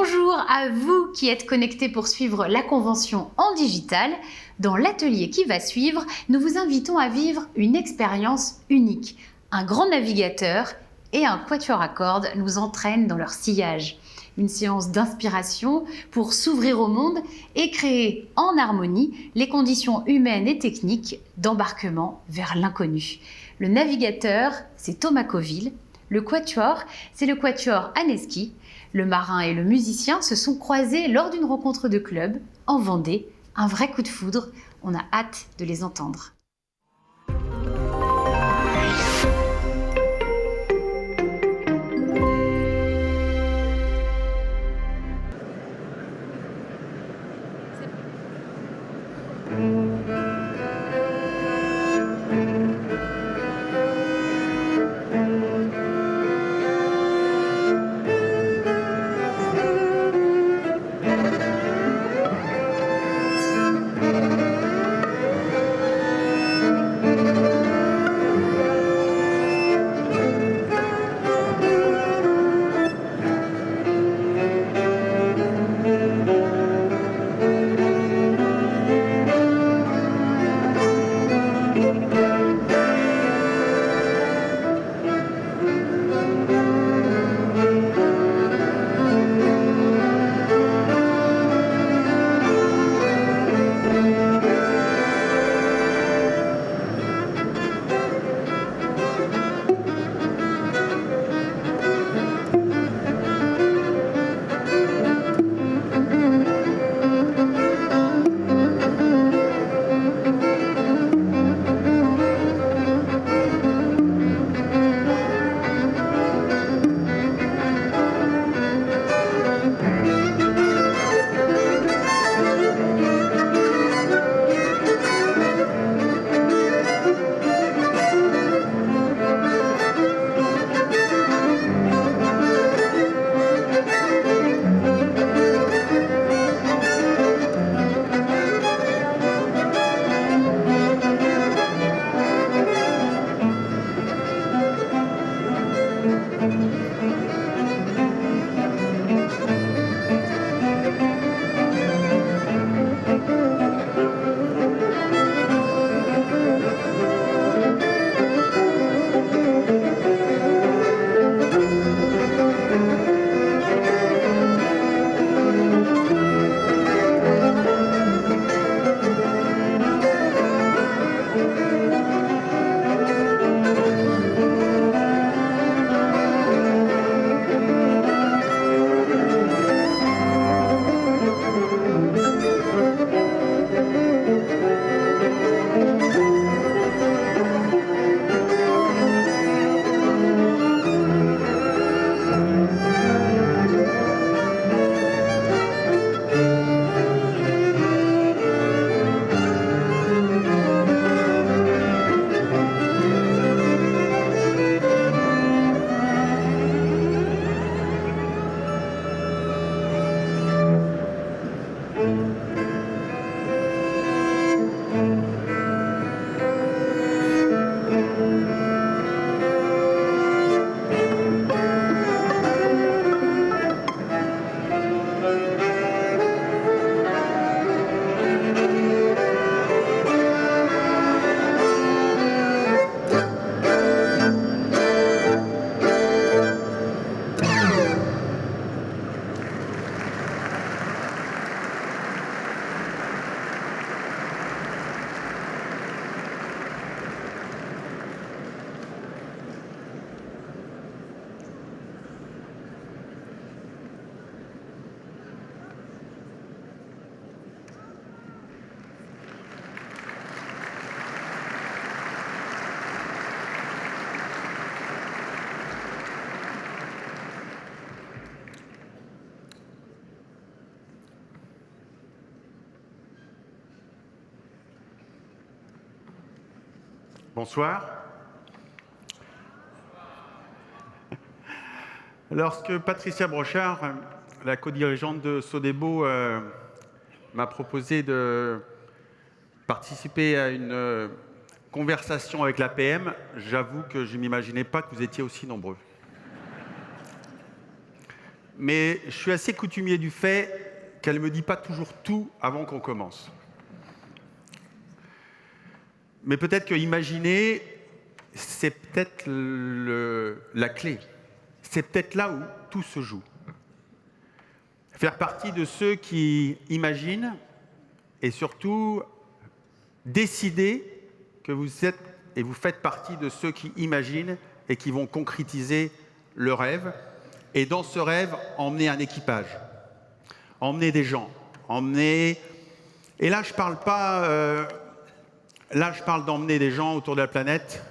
Bonjour à vous qui êtes connectés pour suivre la convention en digital. Dans l'atelier qui va suivre, nous vous invitons à vivre une expérience unique. Un grand navigateur et un quatuor à cordes nous entraînent dans leur sillage. Une séance d'inspiration pour s'ouvrir au monde et créer en harmonie les conditions humaines et techniques d'embarquement vers l'inconnu. Le navigateur, c'est Thomas Coville. Le quatuor, c'est le quatuor Aneski. Le marin et le musicien se sont croisés lors d'une rencontre de club en Vendée. Un vrai coup de foudre, on a hâte de les entendre. Bonsoir. Lorsque Patricia Brochard, la co-dirigeante de Sodebo, m'a proposé de participer à une conversation avec l'APM, j'avoue que je ne m'imaginais pas que vous étiez aussi nombreux. mais je suis assez coutumier du fait qu'elle ne me dit pas toujours tout avant qu'on commence. Mais peut-être que imaginer, c'est peut-être la clé. C'est peut-être là où tout se joue. Faire partie de ceux qui imaginent et surtout décider que vous êtes et vous faites partie de ceux qui imaginent et qui vont concrétiser le rêve. Et dans ce rêve, emmener un équipage, emmener des gens, emmener... Et là, je parle pas... Là, je parle d'emmener des gens autour de la planète,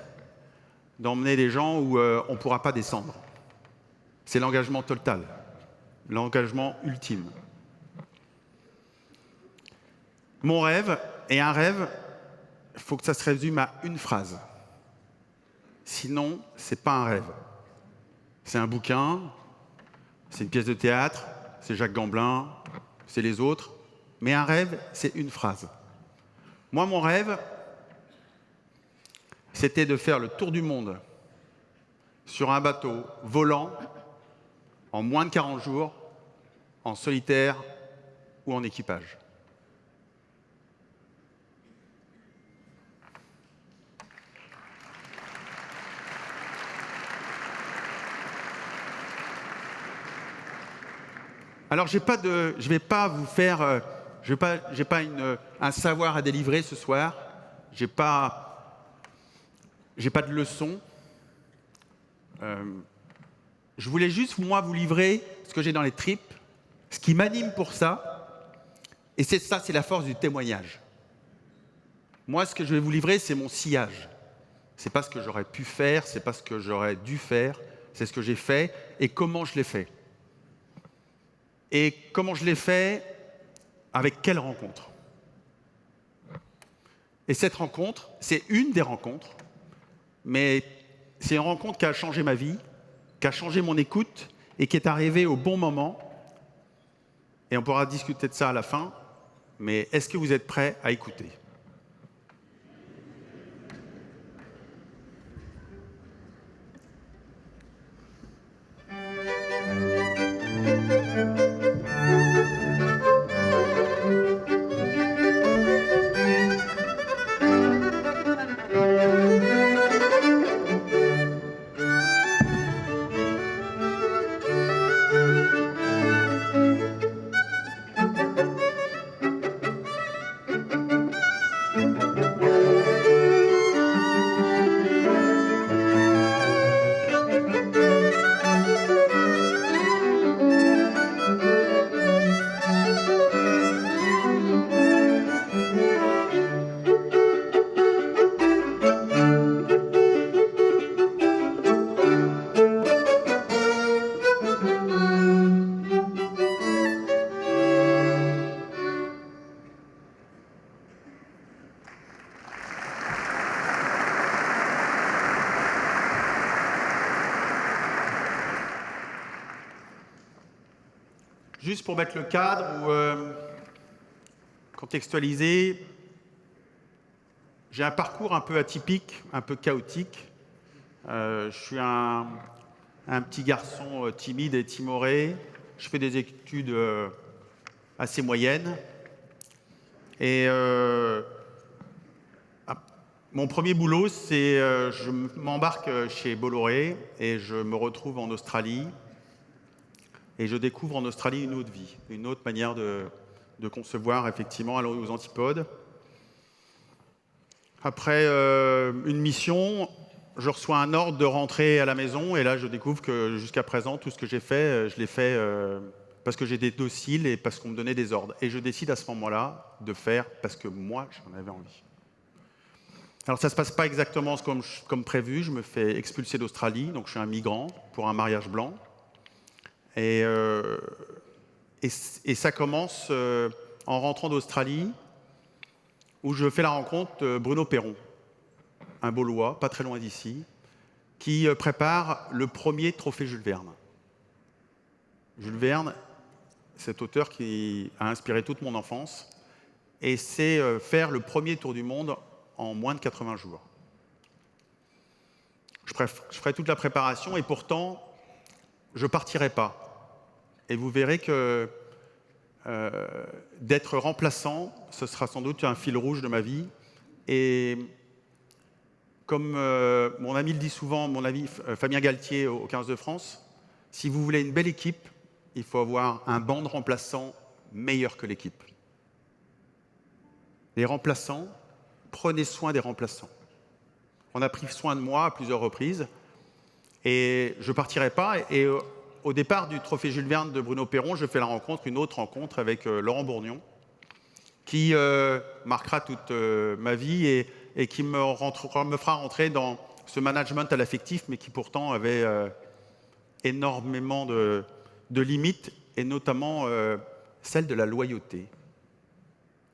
d'emmener des gens où on ne pourra pas descendre. C'est l'engagement total, l'engagement ultime. Mon rêve, et un rêve, il faut que ça se résume à une phrase. Sinon, ce n'est pas un rêve. C'est un bouquin, c'est une pièce de théâtre, c'est Jacques Gamblin, c'est les autres. Mais un rêve, c'est une phrase. Moi, mon rêve, c'était de faire le tour du monde sur un bateau volant en moins de 40 jours, en solitaire ou en équipage. Alors, je ne vais pas vous faire, j'ai pas un savoir à délivrer ce soir. J'ai pas de leçon. Je voulais juste, moi, vous livrer ce que j'ai dans les tripes, ce qui m'anime pour ça. Et c'est ça, c'est la force du témoignage. Moi, ce que je vais vous livrer, c'est mon sillage. C'est pas ce que j'aurais pu faire, c'est pas ce que j'aurais dû faire, c'est ce que j'ai fait et comment je l'ai fait. Et comment je l'ai fait, avec quelle rencontre. Et cette rencontre, c'est une des rencontres, mais c'est une rencontre qui a changé ma vie, qui a changé mon écoute et qui est arrivée au bon moment. Et on pourra discuter de ça à la fin, mais est-ce que vous êtes prêts à écouter ? Juste pour mettre le cadre ou contextualiser, j'ai un parcours un peu atypique, un peu chaotique. Je suis un petit garçon timide et timoré. Je fais des études assez moyennes. Et mon premier boulot, c'est je m'embarque chez Bolloré et je me retrouve en Australie. Et je découvre en Australie une autre vie, une autre manière de concevoir, effectivement, aller aux antipodes. Après une mission, je reçois un ordre de rentrer à la maison, et là, je découvre que jusqu'à présent, tout ce que j'ai fait, je l'ai fait parce que j'étais docile et parce qu'on me donnait des ordres. Et je décide à ce moment-là de faire parce que moi, j'en avais envie. Alors, ça ne se passe pas exactement comme prévu. Je me fais expulser d'Australie, donc je suis un migrant pour un mariage blanc. Et ça commence en rentrant d'Australie, où je fais la rencontre de Bruno Perron, un Baulois, pas très loin d'ici, qui prépare le premier trophée Jules Verne. Jules Verne, cet auteur qui a inspiré toute mon enfance, et c'est faire le premier tour du monde en moins de 80 jours. Je ferai toute la préparation, et pourtant, je ne partirai pas. Et vous verrez que d'être remplaçant, ce sera sans doute un fil rouge de ma vie. Et comme mon ami le dit souvent, mon ami Fabien Galtier au 15 de France, si vous voulez une belle équipe, il faut avoir un banc de remplaçants meilleur que l'équipe. Les remplaçants, prenez soin des remplaçants. On a pris soin de moi à plusieurs reprises et je ne partirai pas. Et au départ du Trophée Jules Verne de Bruno Perron, je fais une autre rencontre avec Laurent Bourgnon, qui marquera toute ma vie et qui me fera rentrer dans ce management à l'affectif, mais qui pourtant avait énormément de limites, et notamment celle de la loyauté.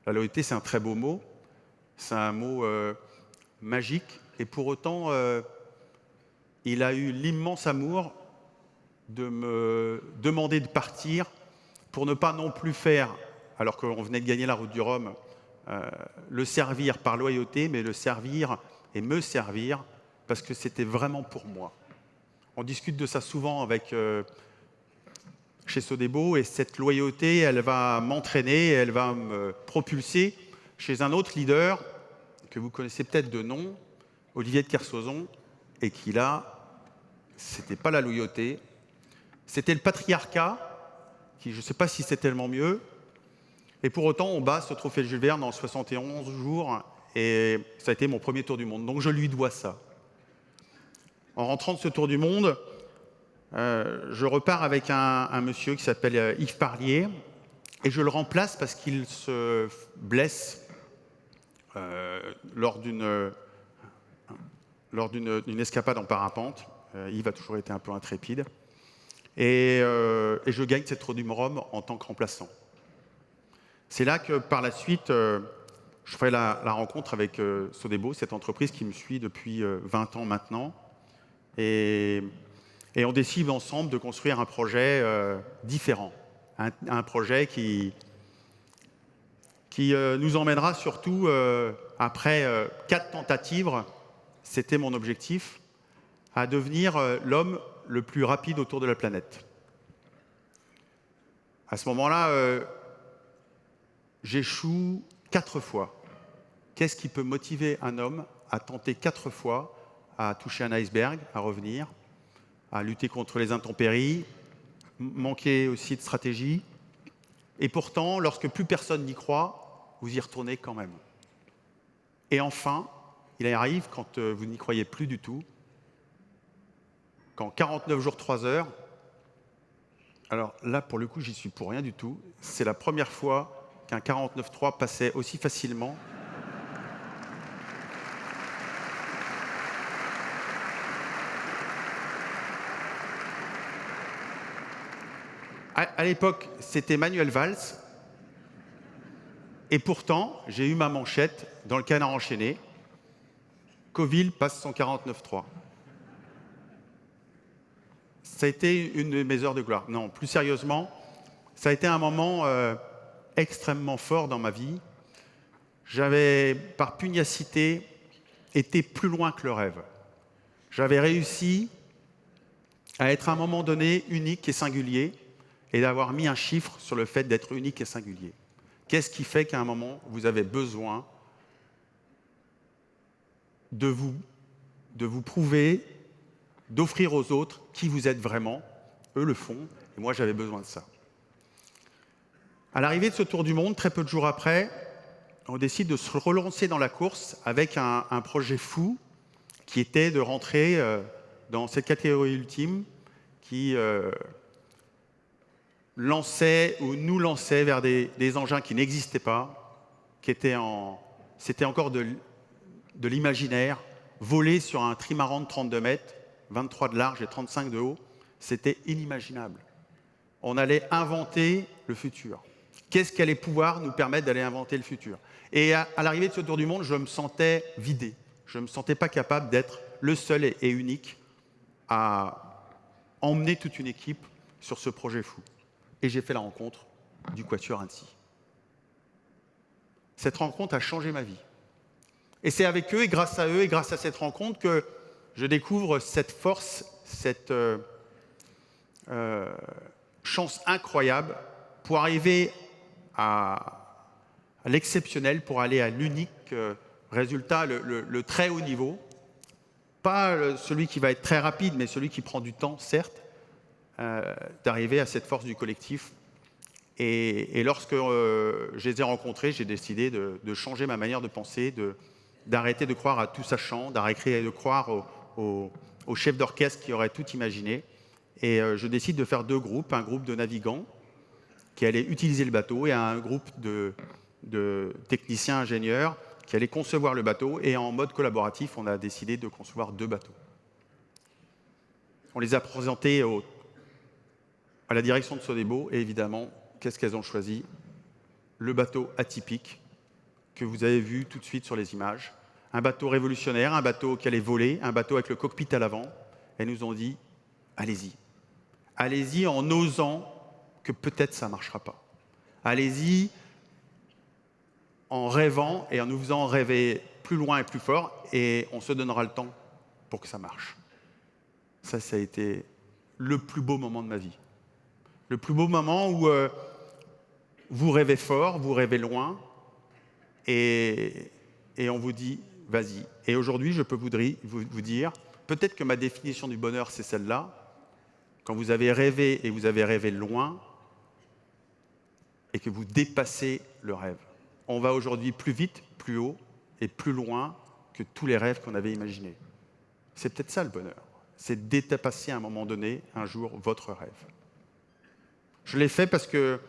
La loyauté, c'est un très beau mot, c'est un mot magique, et pour autant, il a eu l'immense amour de me demander de partir pour ne pas non plus faire, alors qu'on venait de gagner la route du Rhum, le servir par loyauté, mais le servir et me servir parce que c'était vraiment pour moi. On discute de ça souvent avec chez Sodebo, et cette loyauté, elle va m'entraîner, elle va me propulser chez un autre leader que vous connaissez peut-être de nom, Olivier de Kersauzon, et qui là, c'était pas la loyauté, c'était le patriarcat, qui je ne sais pas si c'est tellement mieux, et pour autant on bat ce trophée Jules Verne en 71 jours, et ça a été mon premier tour du monde, donc je lui dois ça. En rentrant de ce tour du monde, je repars avec un monsieur qui s'appelle Yves Parlier, et je le remplace parce qu'il se blesse lors d'une escapade en parapente. Yves a toujours été un peu intrépide. Et je gagne cette Tour du Rhum en tant que remplaçant. C'est là que par la suite, je ferai la rencontre avec Sodebo, cette entreprise qui me suit depuis 20 ans maintenant. Et on décide ensemble de construire un projet différent, un projet qui nous emmènera surtout, après 4 tentatives, c'était mon objectif, à devenir l'homme le plus rapide autour de la planète. À ce moment-là, j'échoue 4 fois. Qu'est-ce qui peut motiver un homme à tenter 4 fois à toucher un iceberg, à revenir, à lutter contre les intempéries, manquer aussi de stratégie. Et pourtant, lorsque plus personne n'y croit, vous y retournez quand même. Et enfin, il arrive, quand vous n'y croyez plus du tout, qu'en 49 jours, 3 heures, alors là, pour le coup, j'y suis pour rien du tout, c'est la première fois qu'un 49.3 passait aussi facilement. À l'époque, c'était Manuel Valls. Et pourtant, j'ai eu ma manchette dans le Canard enchaîné. Coville passe son 49.3. Ça a été une de mes heures de gloire. Non, plus sérieusement, ça a été un moment extrêmement fort dans ma vie. J'avais, par pugnacité, été plus loin que le rêve. J'avais réussi à être à un moment donné unique et singulier, et d'avoir mis un chiffre sur le fait d'être unique et singulier. Qu'est-ce qui fait qu'à un moment, vous avez besoin de vous prouver, d'offrir aux autres qui vous êtes vraiment? Eux le font, et moi j'avais besoin de ça. À l'arrivée de ce tour du monde, très peu de jours après, on décide de se relancer dans la course avec un projet fou qui était de rentrer dans cette catégorie ultime qui lançait ou nous lançait vers des engins qui n'existaient pas, c'était encore de l'imaginaire, voler sur un trimaran de 32 mètres, 23 de large et 35 de haut, c'était inimaginable. On allait inventer le futur. Qu'est-ce qui allait pouvoir nous permettre d'aller inventer le futur? Et à l'arrivée de ce tour du monde, je me sentais vidé. Je ne me sentais pas capable d'être le seul et unique à emmener toute une équipe sur ce projet fou. Et j'ai fait la rencontre du Quatuor Annecy. Cette rencontre a changé ma vie. Et c'est avec eux, et grâce à eux, et grâce à cette rencontre, que je découvre cette force, cette chance incroyable pour arriver à l'exceptionnel, pour aller à l'unique résultat, le très haut niveau. Pas celui qui va être très rapide, mais celui qui prend du temps, certes, d'arriver à cette force du collectif. Et lorsque je les ai rencontrés, j'ai décidé de changer ma manière de penser, d'arrêter de croire à tout sachant, d'arrêter de croire au chef d'orchestre qui aurait tout imaginé. Et je décide de faire deux groupes, un groupe de navigants qui allaient utiliser le bateau et un groupe de techniciens ingénieurs qui allaient concevoir le bateau. Et en mode collaboratif, on a décidé de concevoir deux bateaux. On les a présentés à la direction de Sodebo et évidemment, qu'est-ce qu'elles ont choisi? Le bateau atypique que vous avez vu tout de suite sur les images. Un bateau révolutionnaire, un bateau qui allait voler, un bateau avec le cockpit à l'avant. Elles nous ont dit, allez-y. Allez-y en osant que peut-être ça ne marchera pas. Allez-y en rêvant et en nous faisant rêver plus loin et plus fort et on se donnera le temps pour que ça marche. Ça a été le plus beau moment de ma vie. Le plus beau moment où vous rêvez fort, vous rêvez loin et on vous dit, vas-y. Et aujourd'hui, je peux vous dire, peut-être que ma définition du bonheur, c'est celle-là. Quand vous avez rêvé et vous avez rêvé loin et que vous dépassez le rêve. On va aujourd'hui plus vite, plus haut et plus loin que tous les rêves qu'on avait imaginés. C'est peut-être ça le bonheur. C'est de dépasser à un moment donné, un jour, votre rêve. Je l'ai fait parce que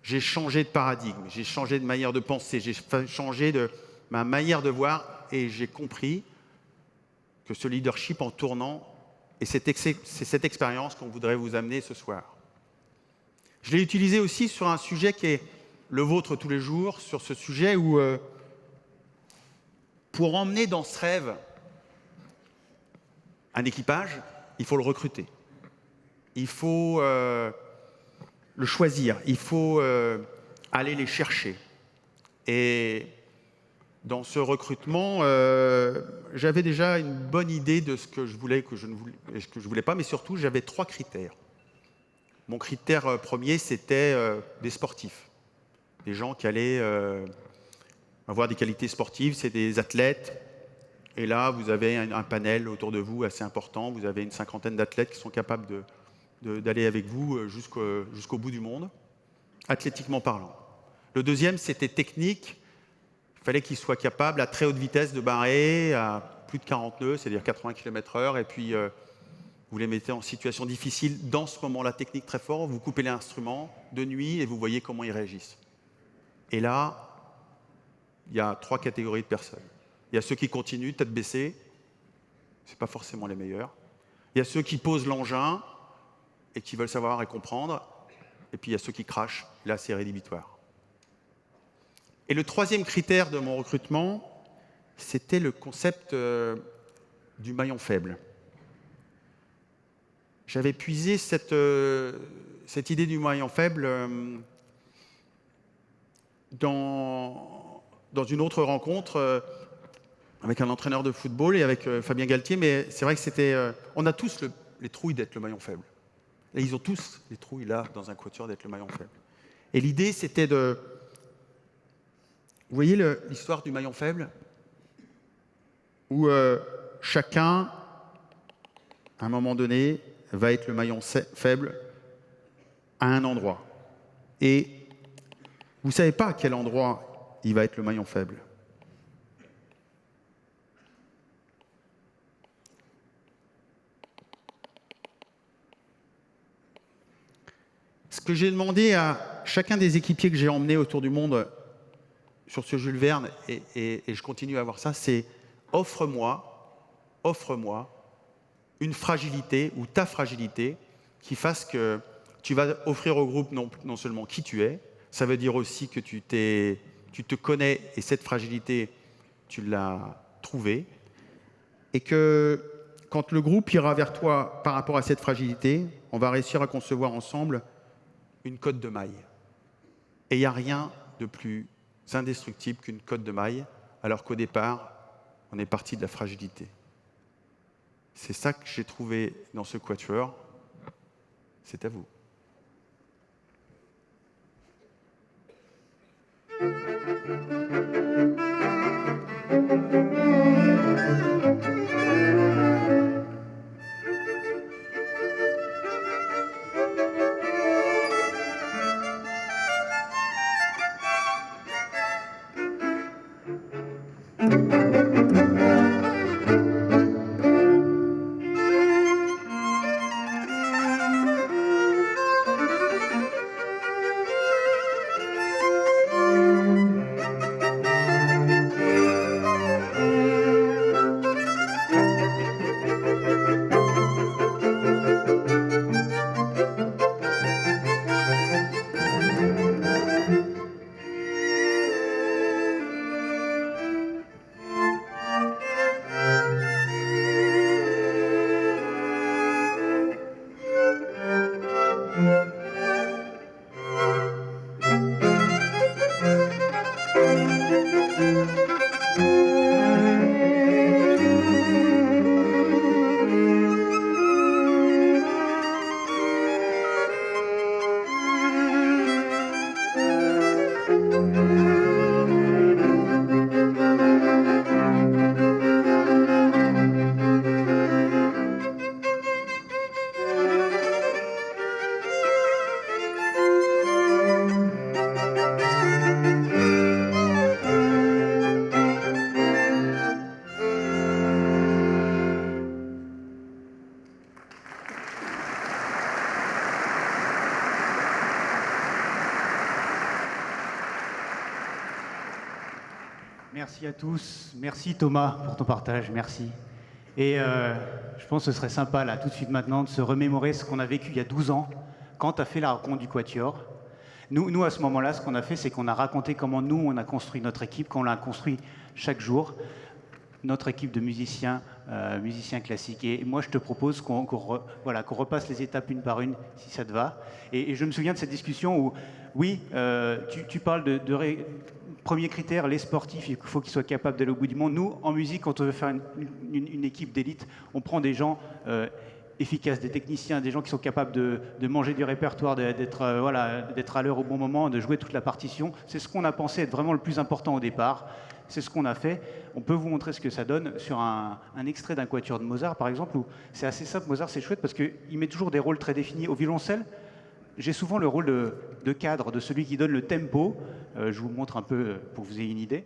j'ai changé de paradigme, j'ai changé de manière de penser, j'ai changé de ma manière de voir et j'ai compris que ce leadership en tournant, et c'est cette expérience qu'on voudrait vous amener ce soir. Je l'ai utilisé aussi sur un sujet qui est le vôtre tous les jours, sur ce sujet où, pour emmener dans ce rêve un équipage, il faut le recruter. Il faut le choisir, il faut aller les chercher. Et dans ce recrutement, j'avais déjà une bonne idée de ce que je voulais et ce que je ne voulais pas, mais surtout, j'avais 3 critères. Mon critère premier, c'était des sportifs. Des gens qui allaient avoir des qualités sportives, c'est des athlètes. Et là, vous avez un panel autour de vous assez important. Vous avez une 50aine d'athlètes qui sont capables d'aller avec vous jusqu'au bout du monde, athlétiquement parlant. Le deuxième, c'était technique. Il fallait qu'ils soient capables à très haute vitesse de barrer à plus de 40 nœuds, c'est-à-dire 80 km/h. Et puis, vous les mettez en situation difficile. Dans ce moment-là, technique très fort, vous coupez l'instrument de nuit et vous voyez comment ils réagissent. Et là, il y a 3 catégories de personnes. Il y a ceux qui continuent, tête baissée. Ce n'est pas forcément les meilleurs. Il y a ceux qui posent l'engin et qui veulent savoir et comprendre. Et puis, il y a ceux qui crachent. Là, c'est rédhibitoire. Et le troisième critère de mon recrutement, c'était le concept du maillon faible. J'avais puisé cette idée du maillon faible dans une autre rencontre avec un entraîneur de football et avec Fabien Galtier, mais c'est vrai que on a tous les trouilles d'être le maillon faible. Et ils ont tous les trouilles là, dans un quatuor, d'être le maillon faible. Et l'idée, c'était de... Vous voyez l'histoire du maillon faible? Où chacun, à un moment donné, va être le maillon faible à un endroit. Et vous ne savez pas à quel endroit il va être le maillon faible. Ce que j'ai demandé à chacun des équipiers que j'ai emmenés autour du monde sur ce Jules Verne, et je continue à avoir ça, c'est offre-moi une fragilité ou ta fragilité qui fasse que tu vas offrir au groupe non seulement qui tu es, ça veut dire aussi que tu te connais et cette fragilité, tu l'as trouvée, et que quand le groupe ira vers toi par rapport à cette fragilité, on va réussir à concevoir ensemble une cotte de maille. Et il n'y a rien de plus indestructible qu'une cotte de maille, alors qu'au départ, on est parti de la fragilité. C'est ça que j'ai trouvé dans ce quatuor. C'est à vous. Merci à tous. Merci Thomas pour ton partage. Merci. Et je pense que ce serait sympa, là, tout de suite maintenant, de se remémorer ce qu'on a vécu il y a 12 ans, quand tu as fait la rencontre du Quatuor. Nous, à ce moment-là, ce qu'on a fait, c'est qu'on a raconté comment nous, on a construit notre équipe, qu'on l'a construit chaque jour, notre équipe de musiciens, musiciens classiques. Et moi, je te propose qu'on repasse les étapes une par une, si ça te va. Et je me souviens de cette discussion où, oui, tu parles premier critère, les sportifs, il faut qu'ils soient capables d'aller au bout du monde. Nous, en musique, quand on veut faire une équipe d'élite, on prend des gens efficaces, des techniciens, des gens qui sont capables de manger du répertoire, d'être à l'heure au bon moment, de jouer toute la partition. C'est ce qu'on a pensé être vraiment le plus important au départ. C'est ce qu'on a fait. On peut vous montrer ce que ça donne sur un extrait d'un quatuor de Mozart, par exemple, où c'est assez simple. Mozart, c'est chouette parce qu'il met toujours des rôles très définis. Au violoncelle, j'ai souvent le rôle de cadre, de celui qui donne le tempo. Je vous montre un peu pour que vous ayez une idée.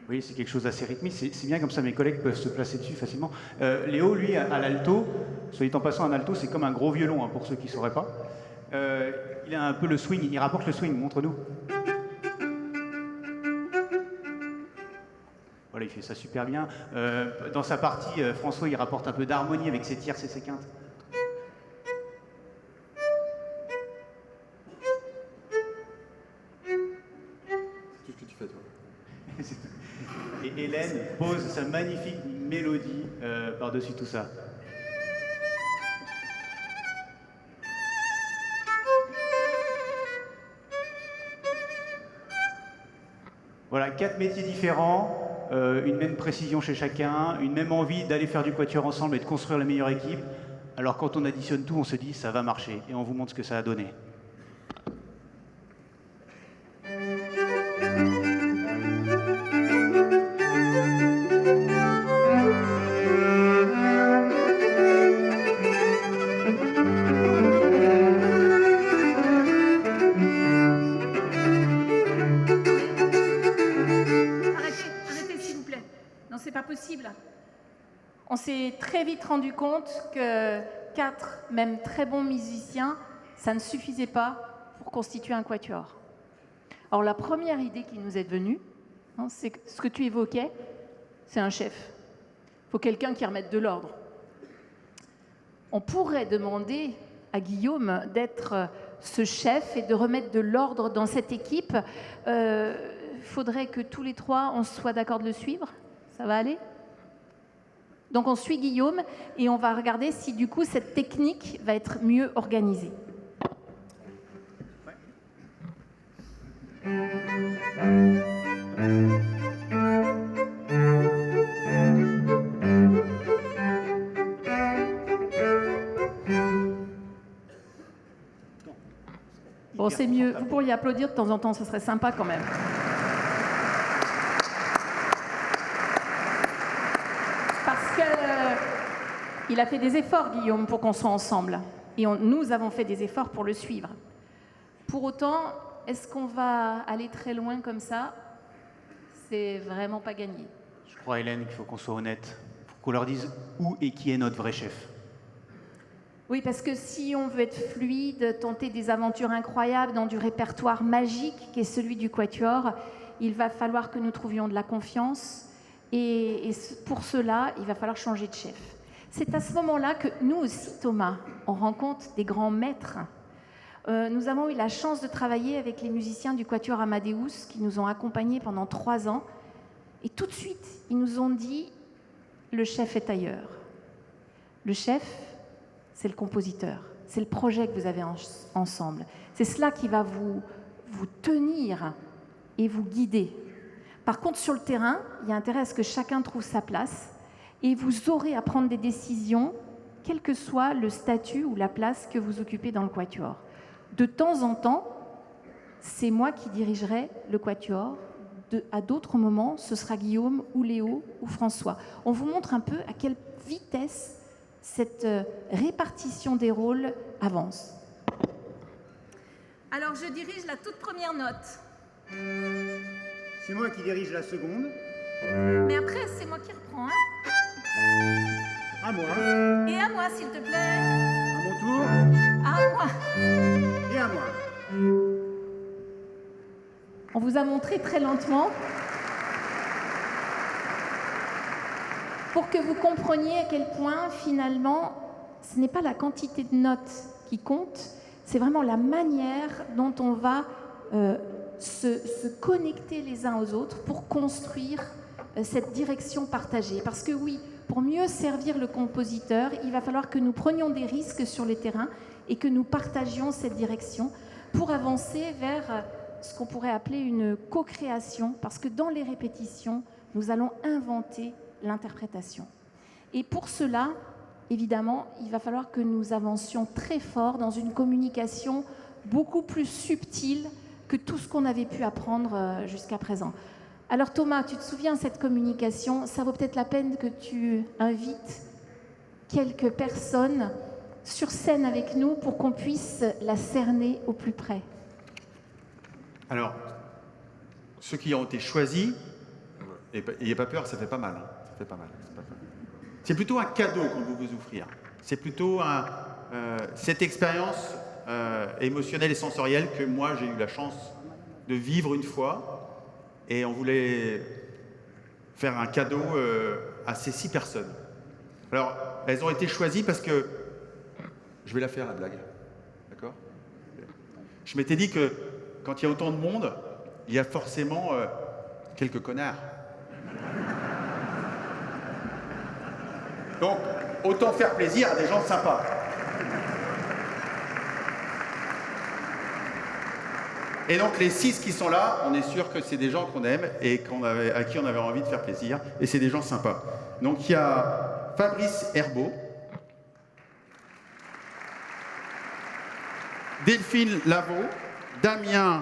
Oui, c'est quelque chose d'assez rythmique. C'est bien comme ça, mes collègues peuvent se placer dessus facilement. Léo, lui, à l'alto, soit dit en passant, un alto, c'est comme un gros violon, hein, pour ceux qui ne sauraient pas. Il a un peu le swing, il rapporte le swing, montre-nous. Voilà, il fait ça super bien. Dans sa partie, François, il rapporte un peu d'harmonie avec ses tierces et ses quintes. C'est tout ce que tu fais, toi. Et Hélène pose sa magnifique mélodie par-dessus tout ça. Voilà, 4 métiers différents. Une même précision chez chacun, une même envie d'aller faire du quatuor ensemble et de construire la meilleure équipe. Alors quand on additionne tout, on se dit ça va marcher et on vous montre ce que ça a donné. On s'est très vite rendu compte que 4, même très bons musiciens, ça ne suffisait pas pour constituer un quatuor. Alors la première idée qui nous est venue, hein, c'est ce que tu évoquais, c'est un chef. Il faut quelqu'un qui remette de l'ordre. On pourrait demander à Guillaume d'être ce chef et de remettre de l'ordre dans cette équipe. Faudrait que tous les trois, on soit d'accord de le suivre. Ça va aller ? Donc on suit Guillaume et on va regarder si du coup cette technique va être mieux organisée. c'est mieux. Vous pourriez applaudir de temps en temps, ce serait sympa quand même. Parce que il a fait des efforts, Guillaume, pour qu'on soit ensemble. Et nous avons fait des efforts pour le suivre. Pour autant, est-ce qu'on va aller très loin comme ça? C'est vraiment pas gagné. Je crois, Hélène, qu'il faut qu'on soit honnête. Il faut qu'on leur dise où et qui est notre vrai chef. Oui, parce que si on veut être fluide, tenter des aventures incroyables dans du répertoire magique qui est celui du Quatuor, il va falloir que nous trouvions de la confiance. Et pour cela, il va falloir changer de chef. C'est à ce moment-là que nous aussi, Thomas, on rencontre des grands maîtres. Nous avons eu la chance de travailler avec les musiciens du Quatuor Amadeus qui nous ont accompagnés pendant 3 ans. Et tout de suite, ils nous ont dit, le chef est ailleurs. Le chef, c'est le compositeur. C'est le projet que vous avez ensemble. C'est cela qui va vous tenir et vous guider. Par contre, sur le terrain, il y a intérêt à ce que chacun trouve sa place et vous aurez à prendre des décisions, quel que soit le statut ou la place que vous occupez dans le Quatuor. De temps en temps, c'est moi qui dirigerai le Quatuor. À d'autres moments, ce sera Guillaume ou Léo ou François. On vous montre un peu à quelle vitesse cette répartition des rôles avance. Alors, je dirige la toute première note. C'est moi qui dirige la seconde. Mais après, c'est moi qui reprends. À moi. Et à moi, s'il te plaît. À mon tour. À moi. Et à moi. On vous a montré très lentement pour que vous compreniez à quel point, finalement, ce n'est pas la quantité de notes qui compte, c'est vraiment la manière dont on va se connecter les uns aux autres pour construire cette direction partagée. Parce que oui, pour mieux servir le compositeur, il va falloir que nous prenions des risques sur les terrains et que nous partagions cette direction pour avancer vers ce qu'on pourrait appeler une co-création, parce que dans les répétitions, nous allons inventer l'interprétation. Et pour cela, évidemment, il va falloir que nous avancions très fort dans une communication beaucoup plus subtile que tout ce qu'on avait pu apprendre jusqu'à présent. Alors Thomas, tu te souviens, cette communication, ça vaut peut-être la peine que tu invites quelques personnes sur scène avec nous pour qu'on puisse la cerner au plus près. Alors, ceux qui ont été choisis, n'ayez pas peur, ça fait pas mal. Hein. Ça fait pas mal. C'est plutôt un cadeau qu'on veut vous offrir. C'est plutôt cette expérience émotionnelle et sensorielle que moi j'ai eu la chance de vivre une fois, et on voulait faire un cadeau à ces 6 personnes. Alors, elles ont été choisies parce que je vais la faire la blague, d'accord? Je m'étais dit que quand il y a autant de monde, il y a forcément quelques connards. Donc, autant faire plaisir à des gens sympas. Et donc, les 6 qui sont là, on est sûr que c'est des gens qu'on aime et à qui on avait envie de faire plaisir. Et c'est des gens sympas. Donc, il y a Fabrice Herbeau, Delphine Lavaux, Damien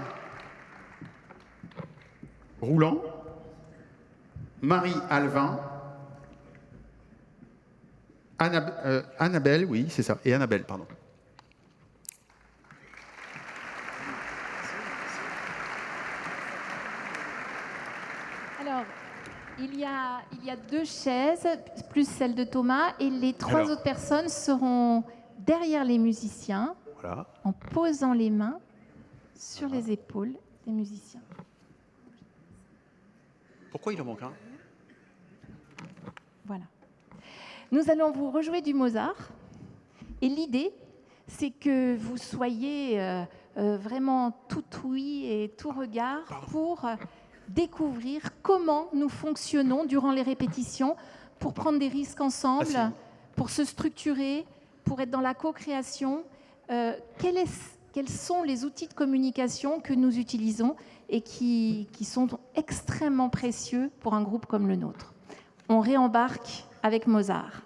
Roulant, Marie Alvin, Annabelle, oui, c'est ça, et Annabelle, pardon. Alors, il y a 2 chaises, plus celle de Thomas, et les 3 autres personnes seront derrière les musiciens, Voilà. en posant les mains sur les épaules des musiciens. Pourquoi il en manque un? Voilà. Nous allons vous rejouer du Mozart. Et l'idée, c'est que vous soyez vraiment tout ouïe et tout regard pour découvrir comment nous fonctionnons durant les répétitions, pour prendre des risques ensemble, pour se structurer, pour être dans la co-création. Quels sont les outils de communication que nous utilisons et qui sont extrêmement précieux pour un groupe comme le nôtre. On réembarque avec Mozart.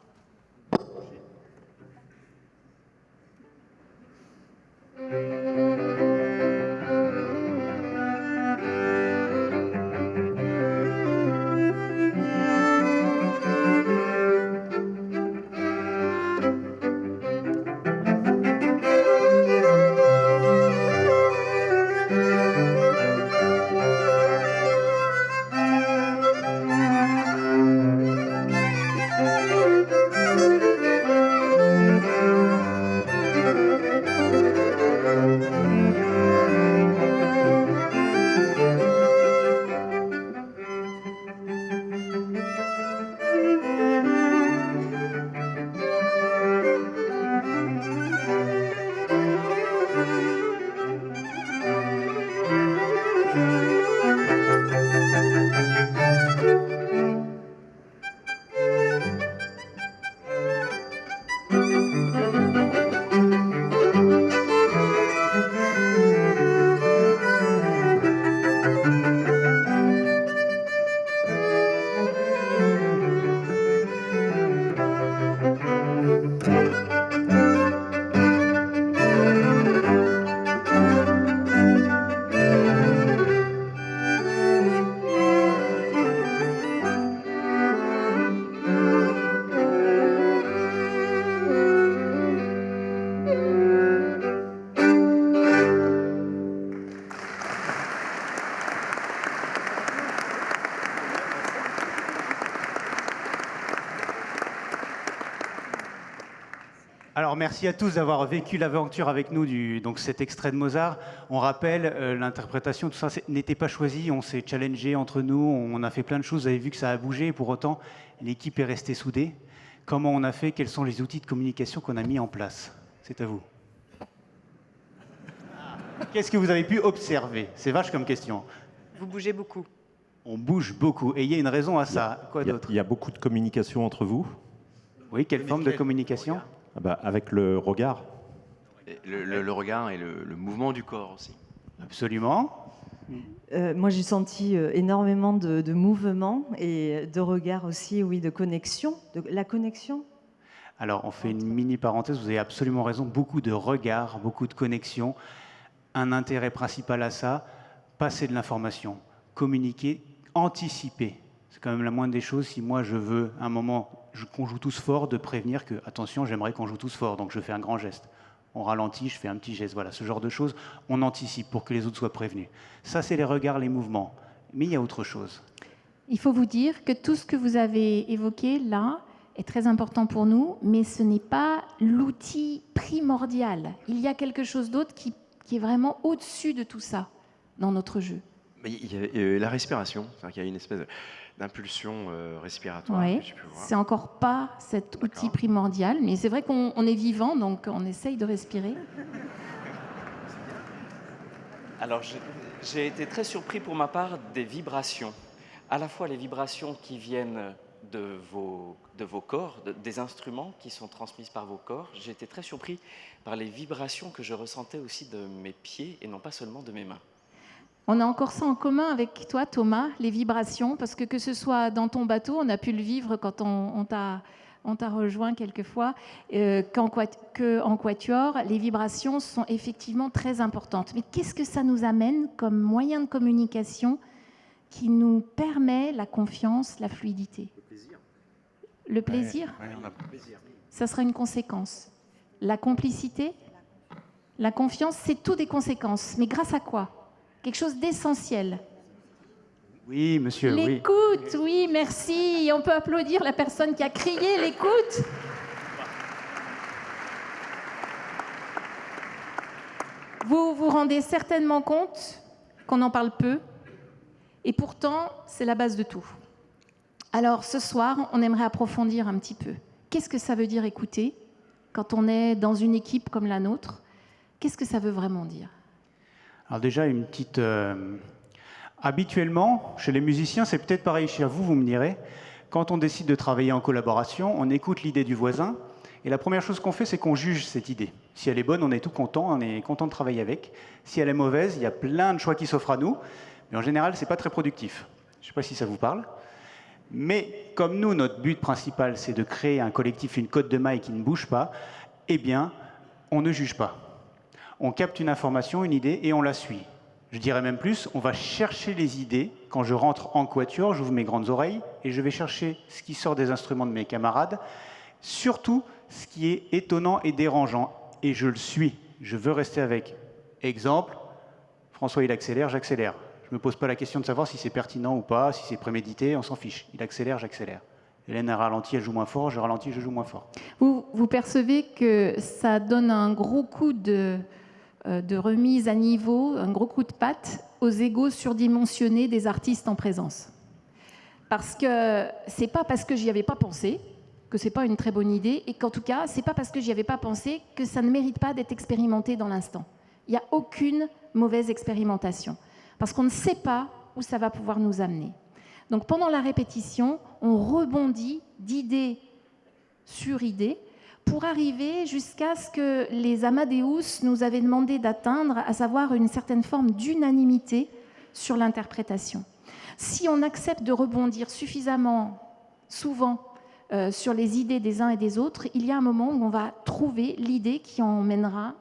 Alors merci à tous d'avoir vécu l'aventure avec nous, donc cet extrait de Mozart. On rappelle, l'interprétation, tout ça n'était pas choisi, on s'est challengé entre nous, on a fait plein de choses, vous avez vu que ça a bougé, et pour autant, l'équipe est restée soudée. Comment on a fait? Quels sont les outils de communication qu'on a mis en place? C'est à vous. Qu'est-ce que vous avez pu observer? C'est vache comme question. Vous bougez beaucoup. On bouge beaucoup, et il y a une raison à ça. Quoi d'autre? Il y a beaucoup de communication entre vous. Oui, quelle forme de communication? Ah bah, avec le regard. Le regard et le mouvement du corps aussi. Absolument. Moi, j'ai senti énormément de mouvements et de regard aussi, oui, de connexion, la connexion. Alors, on fait une mini parenthèse, vous avez absolument raison, beaucoup de regards, beaucoup de connexions. Un intérêt principal à ça, passer de l'information, communiquer, anticiper. C'est quand même la moindre des choses. Si moi, je veux, à un moment, qu'on joue tous fort, de prévenir que, attention, j'aimerais qu'on joue tous fort, donc je fais un grand geste. On ralentit, je fais un petit geste. Voilà, ce genre de choses, on anticipe pour que les autres soient prévenus. Ça, c'est les regards, les mouvements. Mais il y a autre chose. Il faut vous dire que tout ce que vous avez évoqué là est très important pour nous, mais ce n'est pas l'outil primordial. Il y a quelque chose d'autre qui est vraiment au-dessus de tout ça dans notre jeu. Mais il y a la respiration, c'est-à-dire qu'il y a une espèce d'impulsion respiratoire. Oui, que tu peux voir. c'est encore pas cet outil primordial, mais c'est vrai qu'on est vivant, donc on essaye de respirer. Alors, j'ai été très surpris pour ma part des vibrations. À la fois les vibrations qui viennent de vos corps, des instruments qui sont transmises par vos corps. J'ai été très surpris par les vibrations que je ressentais aussi de mes pieds et non pas seulement de mes mains. On a encore ça en commun avec toi, Thomas, les vibrations, parce que ce soit dans ton bateau, on a pu le vivre quand on t'a rejoint quelquefois, qu'en quatuor, les vibrations sont effectivement très importantes. Mais qu'est-ce que ça nous amène comme moyen de communication qui nous permet la confiance, la fluidité? Le plaisir. Ouais, on a le plaisir. Ça sera une conséquence. La complicité, la confiance, c'est tout des conséquences. Mais grâce à quoi? Quelque chose d'essentiel. Oui, monsieur, oui. L'écoute, oui, merci. On peut applaudir la personne qui a crié l'écoute. Vous vous rendez certainement compte qu'on en parle peu, et pourtant, c'est la base de tout. Alors, ce soir, on aimerait approfondir un petit peu. Qu'est-ce que ça veut dire écouter quand on est dans une équipe comme la nôtre? Qu'est-ce que ça veut vraiment dire? Alors déjà, une petite... Habituellement, chez les musiciens, c'est peut-être pareil chez vous, vous me direz, quand on décide de travailler en collaboration, on écoute l'idée du voisin, et la première chose qu'on fait, c'est qu'on juge cette idée. Si elle est bonne, on est tout content, on est content de travailler avec. Si elle est mauvaise, il y a plein de choix qui s'offrent à nous, mais en général, c'est pas très productif. Je ne sais pas si ça vous parle. Mais comme nous, notre but principal, c'est de créer un collectif, une cotte de mailles qui ne bouge pas, eh bien, on ne juge pas. On capte une information, une idée, et on la suit. Je dirais même plus, on va chercher les idées. Quand je rentre en quatuor, j'ouvre mes grandes oreilles et je vais chercher ce qui sort des instruments de mes camarades, surtout ce qui est étonnant et dérangeant. Et je le suis. Je veux rester avec. Exemple, François, il accélère, j'accélère. Je ne me pose pas la question de savoir si c'est pertinent ou pas, si c'est prémédité, on s'en fiche. Il accélère, j'accélère. Hélène a ralenti, elle joue moins fort, je ralentis, je joue moins fort. Vous percevez que ça donne un gros coup de remise à niveau, un gros coup de patte aux égos surdimensionnés des artistes en présence. Parce que c'est pas parce que j'y avais pas pensé que c'est pas une très bonne idée, et qu'en tout cas, c'est pas parce que j'y avais pas pensé que ça ne mérite pas d'être expérimenté dans l'instant. Il n'y a aucune mauvaise expérimentation, parce qu'on ne sait pas où ça va pouvoir nous amener. Donc pendant la répétition, on rebondit d'idée sur idée, pour arriver jusqu'à ce que les Amadeus nous avaient demandé d'atteindre, à savoir une certaine forme d'unanimité sur l'interprétation. Si on accepte de rebondir suffisamment souvent sur les idées des uns et des autres, il y a un moment où on va trouver l'idée qui emmènera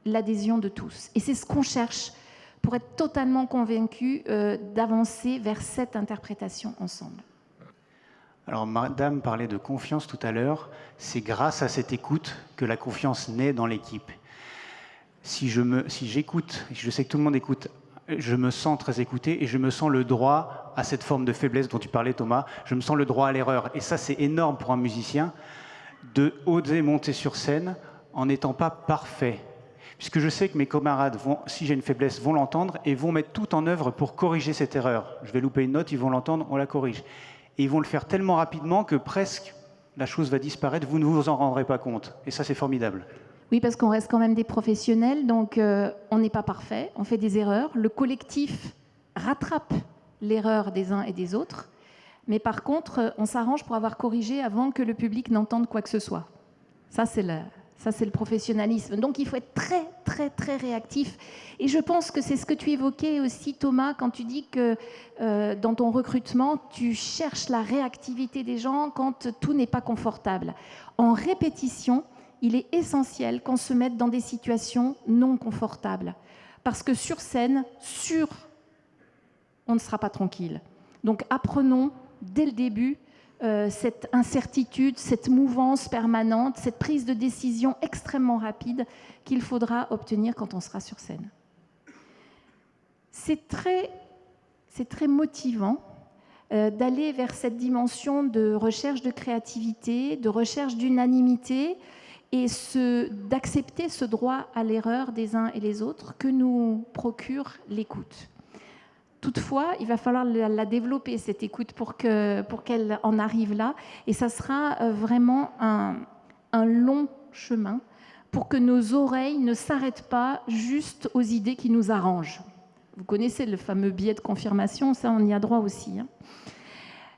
l'adhésion de tous. Et c'est ce qu'on cherche pour être totalement convaincu d'avancer vers cette interprétation ensemble. Alors, Madame parlait de confiance tout à l'heure. C'est grâce à cette écoute que la confiance naît dans l'équipe. Si j'écoute, je sais que tout le monde écoute, je me sens très écouté et je me sens le droit à cette forme de faiblesse dont tu parlais, Thomas. Je me sens le droit à l'erreur. Et ça, c'est énorme pour un musicien de oser monter sur scène en n'étant pas parfait. Puisque je sais que mes camarades, si j'ai une faiblesse, vont l'entendre et vont mettre tout en œuvre pour corriger cette erreur. Je vais louper une note, ils vont l'entendre, on la corrige. Et ils vont le faire tellement rapidement que presque la chose va disparaître, vous ne vous en rendrez pas compte. Et ça, c'est formidable. Oui, parce qu'on reste quand même des professionnels, donc on n'est pas parfait, on fait des erreurs. Le collectif rattrape l'erreur des uns et des autres, mais par contre, on s'arrange pour avoir corrigé avant que le public n'entende quoi que ce soit. Ça, c'est le professionnalisme. Donc, il faut être très, très, très réactif. Et je pense que c'est ce que tu évoquais aussi, Thomas, quand tu dis que dans ton recrutement, tu cherches la réactivité des gens quand tout n'est pas confortable. En répétition, il est essentiel qu'on se mette dans des situations non confortables. Parce que sur scène, on ne sera pas tranquille. Donc apprenons dès le début cette incertitude, cette mouvance permanente, cette prise de décision extrêmement rapide qu'il faudra obtenir quand on sera sur scène. C'est très motivant d'aller vers cette dimension de recherche de créativité, de recherche d'unanimité, et d'accepter ce droit à l'erreur des uns et des autres que nous procure l'écoute. Toutefois, il va falloir la développer, cette écoute, pour qu'elle en arrive là, et ça sera vraiment un long chemin pour que nos oreilles ne s'arrêtent pas juste aux idées qui nous arrangent. Vous connaissez le fameux biais de confirmation, ça on y a droit aussi. Hein.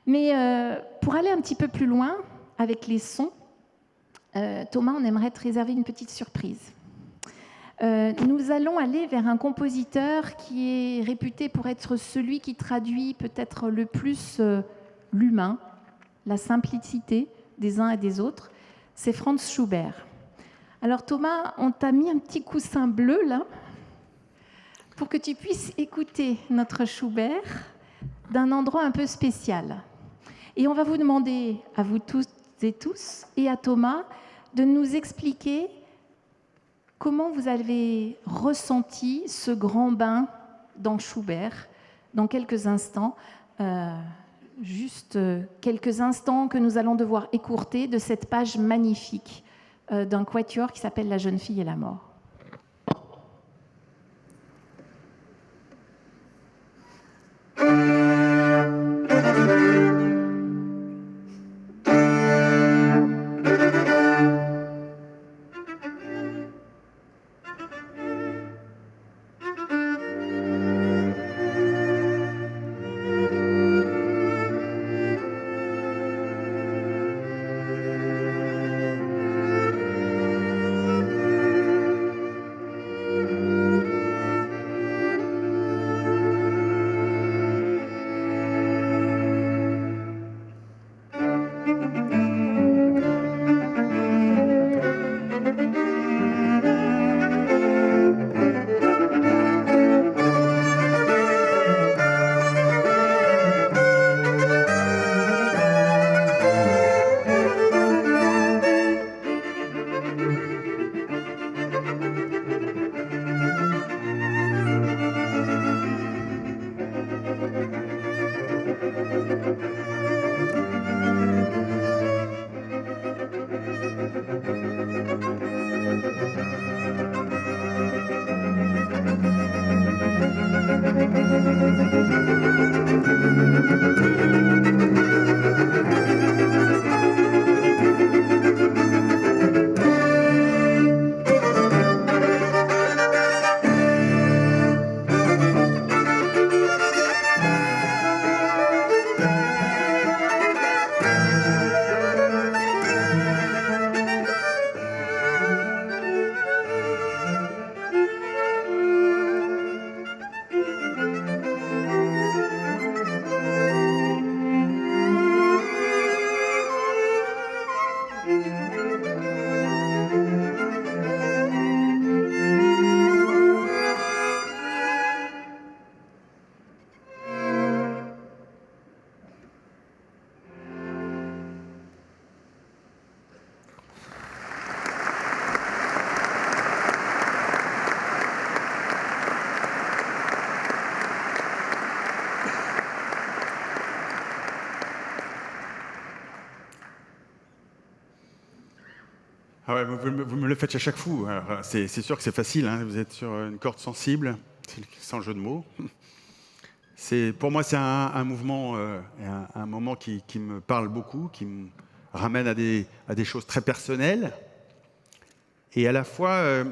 Mais pour aller un petit peu plus loin avec les sons, Thomas, on aimerait te réserver une petite surprise. Nous allons aller vers un compositeur qui est réputé pour être celui qui traduit peut-être le plus l'humain, la simplicité des uns et des autres. C'est Franz Schubert. Alors Thomas, on t'a mis un petit coussin bleu là, pour que tu puisses écouter notre Schubert d'un endroit un peu spécial. Et on va vous demander, à vous tous et tous, et à Thomas, de nous expliquer comment vous avez ressenti ce grand bain dans Schubert dans quelques instants, juste quelques instants que nous allons devoir écourter de cette page magnifique d'un quatuor qui s'appelle La jeune fille et la mort. Ah ouais, vous me le faites à chaque fois. Alors, c'est sûr que c'est facile, hein, vous êtes sur une corde sensible, c'est sans jeu de mots. Pour moi, c'est un mouvement, et un moment qui me parle beaucoup, qui me ramène à des choses très personnelles. Et à la fois,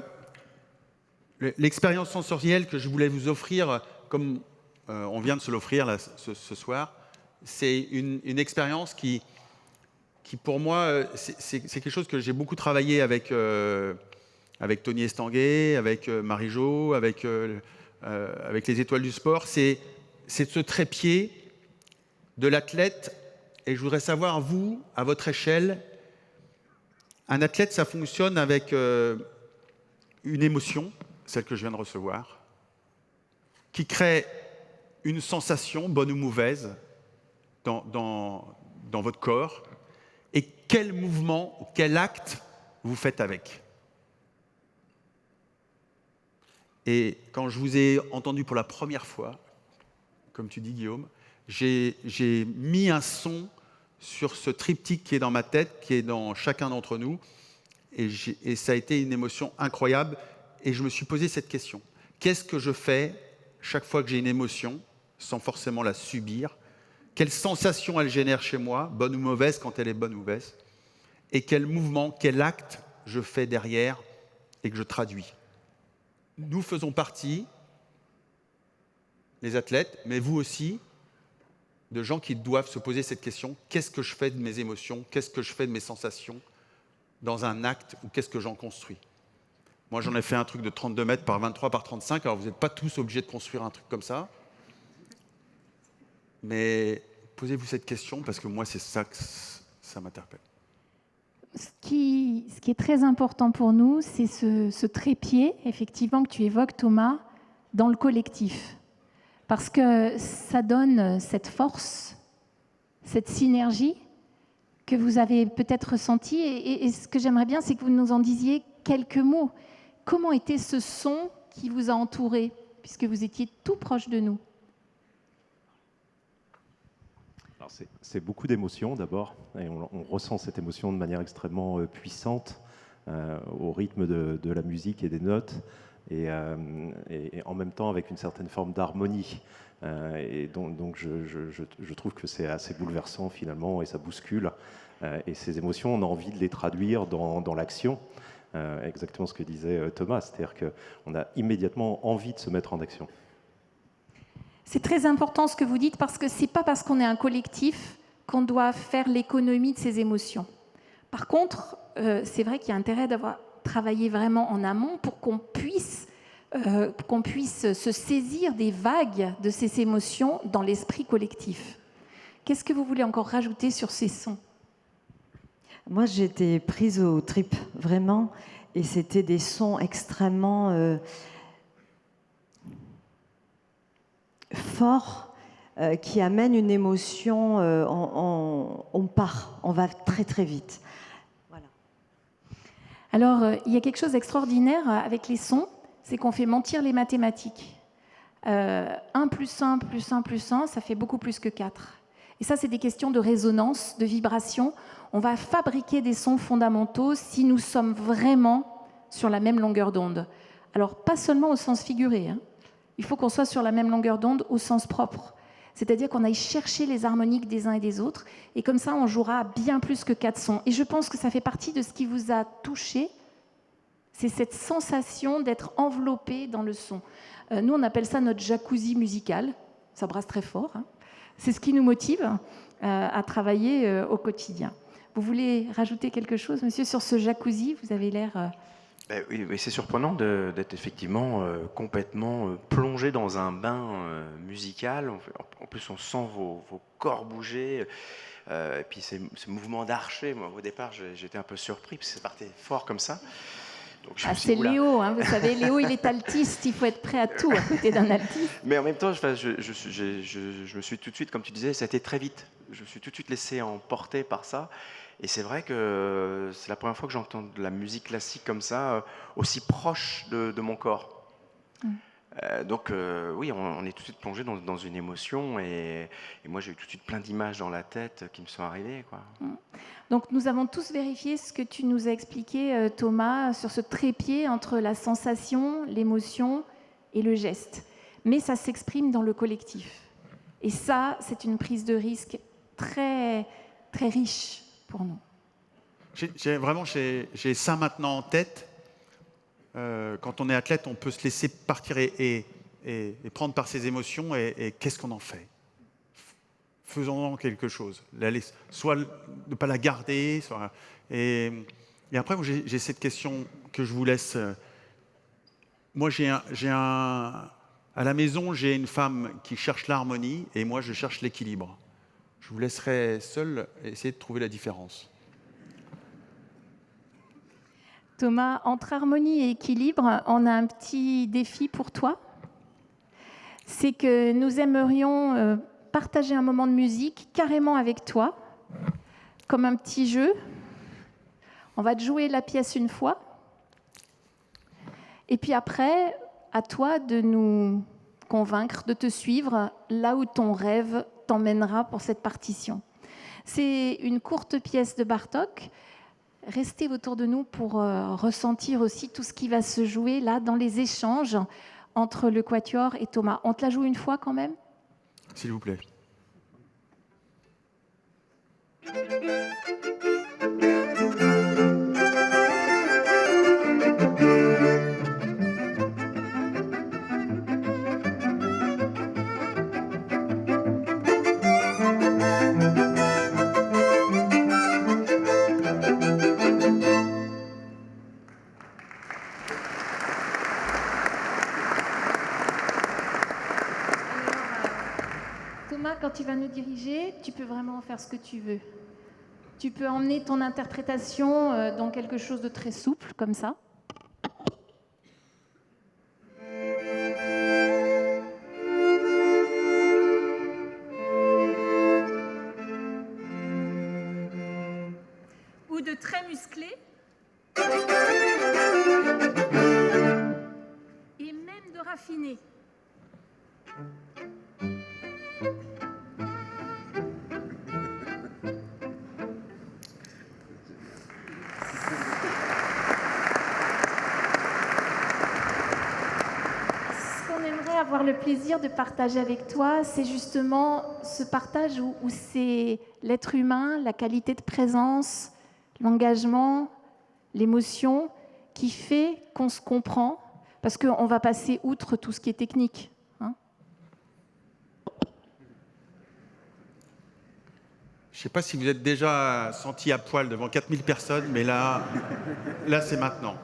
l'expérience sensorielle que je voulais vous offrir, comme on vient de se l'offrir là, ce soir, c'est une expérience qui pour moi, c'est quelque chose que j'ai beaucoup travaillé avec Tony Estanguet, avec Marie-Jo, avec les Étoiles du Sport. C'est ce trépied de l'athlète. Et je voudrais savoir, vous, à votre échelle, un athlète, ça fonctionne avec une émotion, celle que je viens de recevoir, qui crée une sensation, bonne ou mauvaise, dans votre corps. Et quel mouvement, quel acte vous faites avec. Et quand je vous ai entendu pour la première fois, comme tu dis Guillaume, j'ai mis un son sur ce triptyque qui est dans ma tête, qui est dans chacun d'entre nous, et ça a été une émotion incroyable. Et je me suis posé cette question. Qu'est-ce que je fais chaque fois que j'ai une émotion, sans forcément la subir ? Quelle sensation elle génère chez moi, bonne ou mauvaise quand elle est bonne ou mauvaise, et quel mouvement, quel acte je fais derrière et que je traduis. Nous faisons partie, les athlètes, mais vous aussi, de gens qui doivent se poser cette question, qu'est-ce que je fais de mes émotions, qu'est-ce que je fais de mes sensations dans un acte ou qu'est-ce que j'en construis. Moi, j'en ai fait un truc de 32 mètres par 23 par 35, alors vous n'êtes pas tous obligés de construire un truc comme ça. Mais posez-vous cette question parce que moi, c'est ça que ça m'interpelle. Ce qui est très important pour nous, c'est ce trépied, effectivement, que tu évoques, Thomas, dans le collectif. Parce que ça donne cette force, cette synergie que vous avez peut-être ressentie. Et ce que j'aimerais bien, c'est que vous nous en disiez quelques mots. Comment était ce son qui vous a entouré, puisque vous étiez tout proche de nous ? C'est beaucoup d'émotions d'abord, et on ressent cette émotion de manière extrêmement puissante au rythme de la musique et des notes, et en même temps avec une certaine forme d'harmonie. Et donc je trouve que c'est assez bouleversant finalement, et ça bouscule. Et ces émotions, on a envie de les traduire dans l'action, exactement ce que disait Thomas, c'est-à-dire qu'on a immédiatement envie de se mettre en action. C'est très important ce que vous dites, parce que ce n'est pas parce qu'on est un collectif qu'on doit faire l'économie de ses émotions. Par contre, c'est vrai qu'il y a intérêt d'avoir travaillé vraiment en amont pour qu'on puisse se saisir des vagues de ces émotions dans l'esprit collectif. Qu'est-ce que vous voulez encore rajouter sur ces sons ? Moi, j'étais prise aux tripes, vraiment, et c'était des sons extrêmement forts qui amènent une émotion. On part, on va très très vite. Voilà. Alors, il y a quelque chose d'extraordinaire avec les sons, c'est qu'on fait mentir les mathématiques. 1 plus 1 plus 1 plus 1, ça fait beaucoup plus que 4. Et ça, c'est des questions de résonance, de vibration. On va fabriquer des sons fondamentaux si nous sommes vraiment sur la même longueur d'onde. Alors, pas seulement au sens figuré, hein. Il faut qu'on soit sur la même longueur d'onde au sens propre. C'est-à-dire qu'on aille chercher les harmoniques des uns et des autres. Et comme ça, on jouera bien plus que 4 sons. Et je pense que ça fait partie de ce qui vous a touché. C'est cette sensation d'être enveloppé dans le son. Nous, on appelle ça notre jacuzzi musical. Ça brasse très fort, hein. C'est ce qui nous motive à travailler au quotidien. Vous voulez rajouter quelque chose, monsieur, sur ce jacuzzi ? Vous avez l'air... Oui, c'est surprenant d'être effectivement complètement plongé dans un bain musical. En plus, on sent vos corps bouger. Et puis, ce mouvement d'archer, moi, au départ, j'étais un peu surpris, parce que c'est parti fort comme ça. Donc, c'est Léo, hein, vous savez, Léo, il est altiste, il faut être prêt à tout à côté d'un altiste. Mais en même temps, je me suis tout de suite, comme tu disais, ça a été très vite. Je me suis tout de suite laissé emporter par ça. Et c'est vrai que c'est la première fois que j'entends de la musique classique comme ça, aussi proche de mon corps. Donc oui, on est tout de suite plongé dans une émotion et moi j'ai eu tout de suite plein d'images dans la tête qui me sont arrivées, quoi. Donc nous avons tous vérifié ce que tu nous as expliqué, Thomas, sur ce trépied entre la sensation, l'émotion et le geste. Mais ça s'exprime dans le collectif. Et ça, c'est une prise de risque très, très riche pour nous. J'ai ça maintenant en tête. Quand on est athlète, on peut se laisser partir et prendre par ses émotions et qu'est-ce qu'on en fait? Faisons-en quelque chose. Soit ne pas la garder. Et après, j'ai cette question que je vous laisse. Moi, à la maison, j'ai une femme qui cherche l'harmonie et moi, je cherche l'équilibre. Je vous laisserai seul essayer de trouver la différence. Thomas, entre harmonie et équilibre, on a un petit défi pour toi. C'est que nous aimerions partager un moment de musique carrément avec toi, comme un petit jeu. On va te jouer la pièce une fois. Et puis après, à toi de nous convaincre, de te suivre là où ton rêve t'emmènera pour cette partition. C'est une courte pièce de Bartók. Restez autour de nous pour ressentir aussi tout ce qui va se jouer là dans les échanges entre le Quatuor et Thomas. On te la joue une fois quand même ? S'il vous plaît. Quand tu vas nous diriger, tu peux vraiment faire ce que tu veux. Tu peux emmener ton interprétation dans quelque chose de très souple, comme ça. Ou de très musclé. Et même de raffiné. Avoir le plaisir de partager avec toi, c'est justement ce partage où c'est l'être humain, la qualité de présence, l'engagement, l'émotion qui fait qu'on se comprend, parce qu'on va passer outre tout ce qui est technique. Hein. Je ne sais pas si vous êtes déjà senti à poil devant 4000 personnes, mais là c'est maintenant.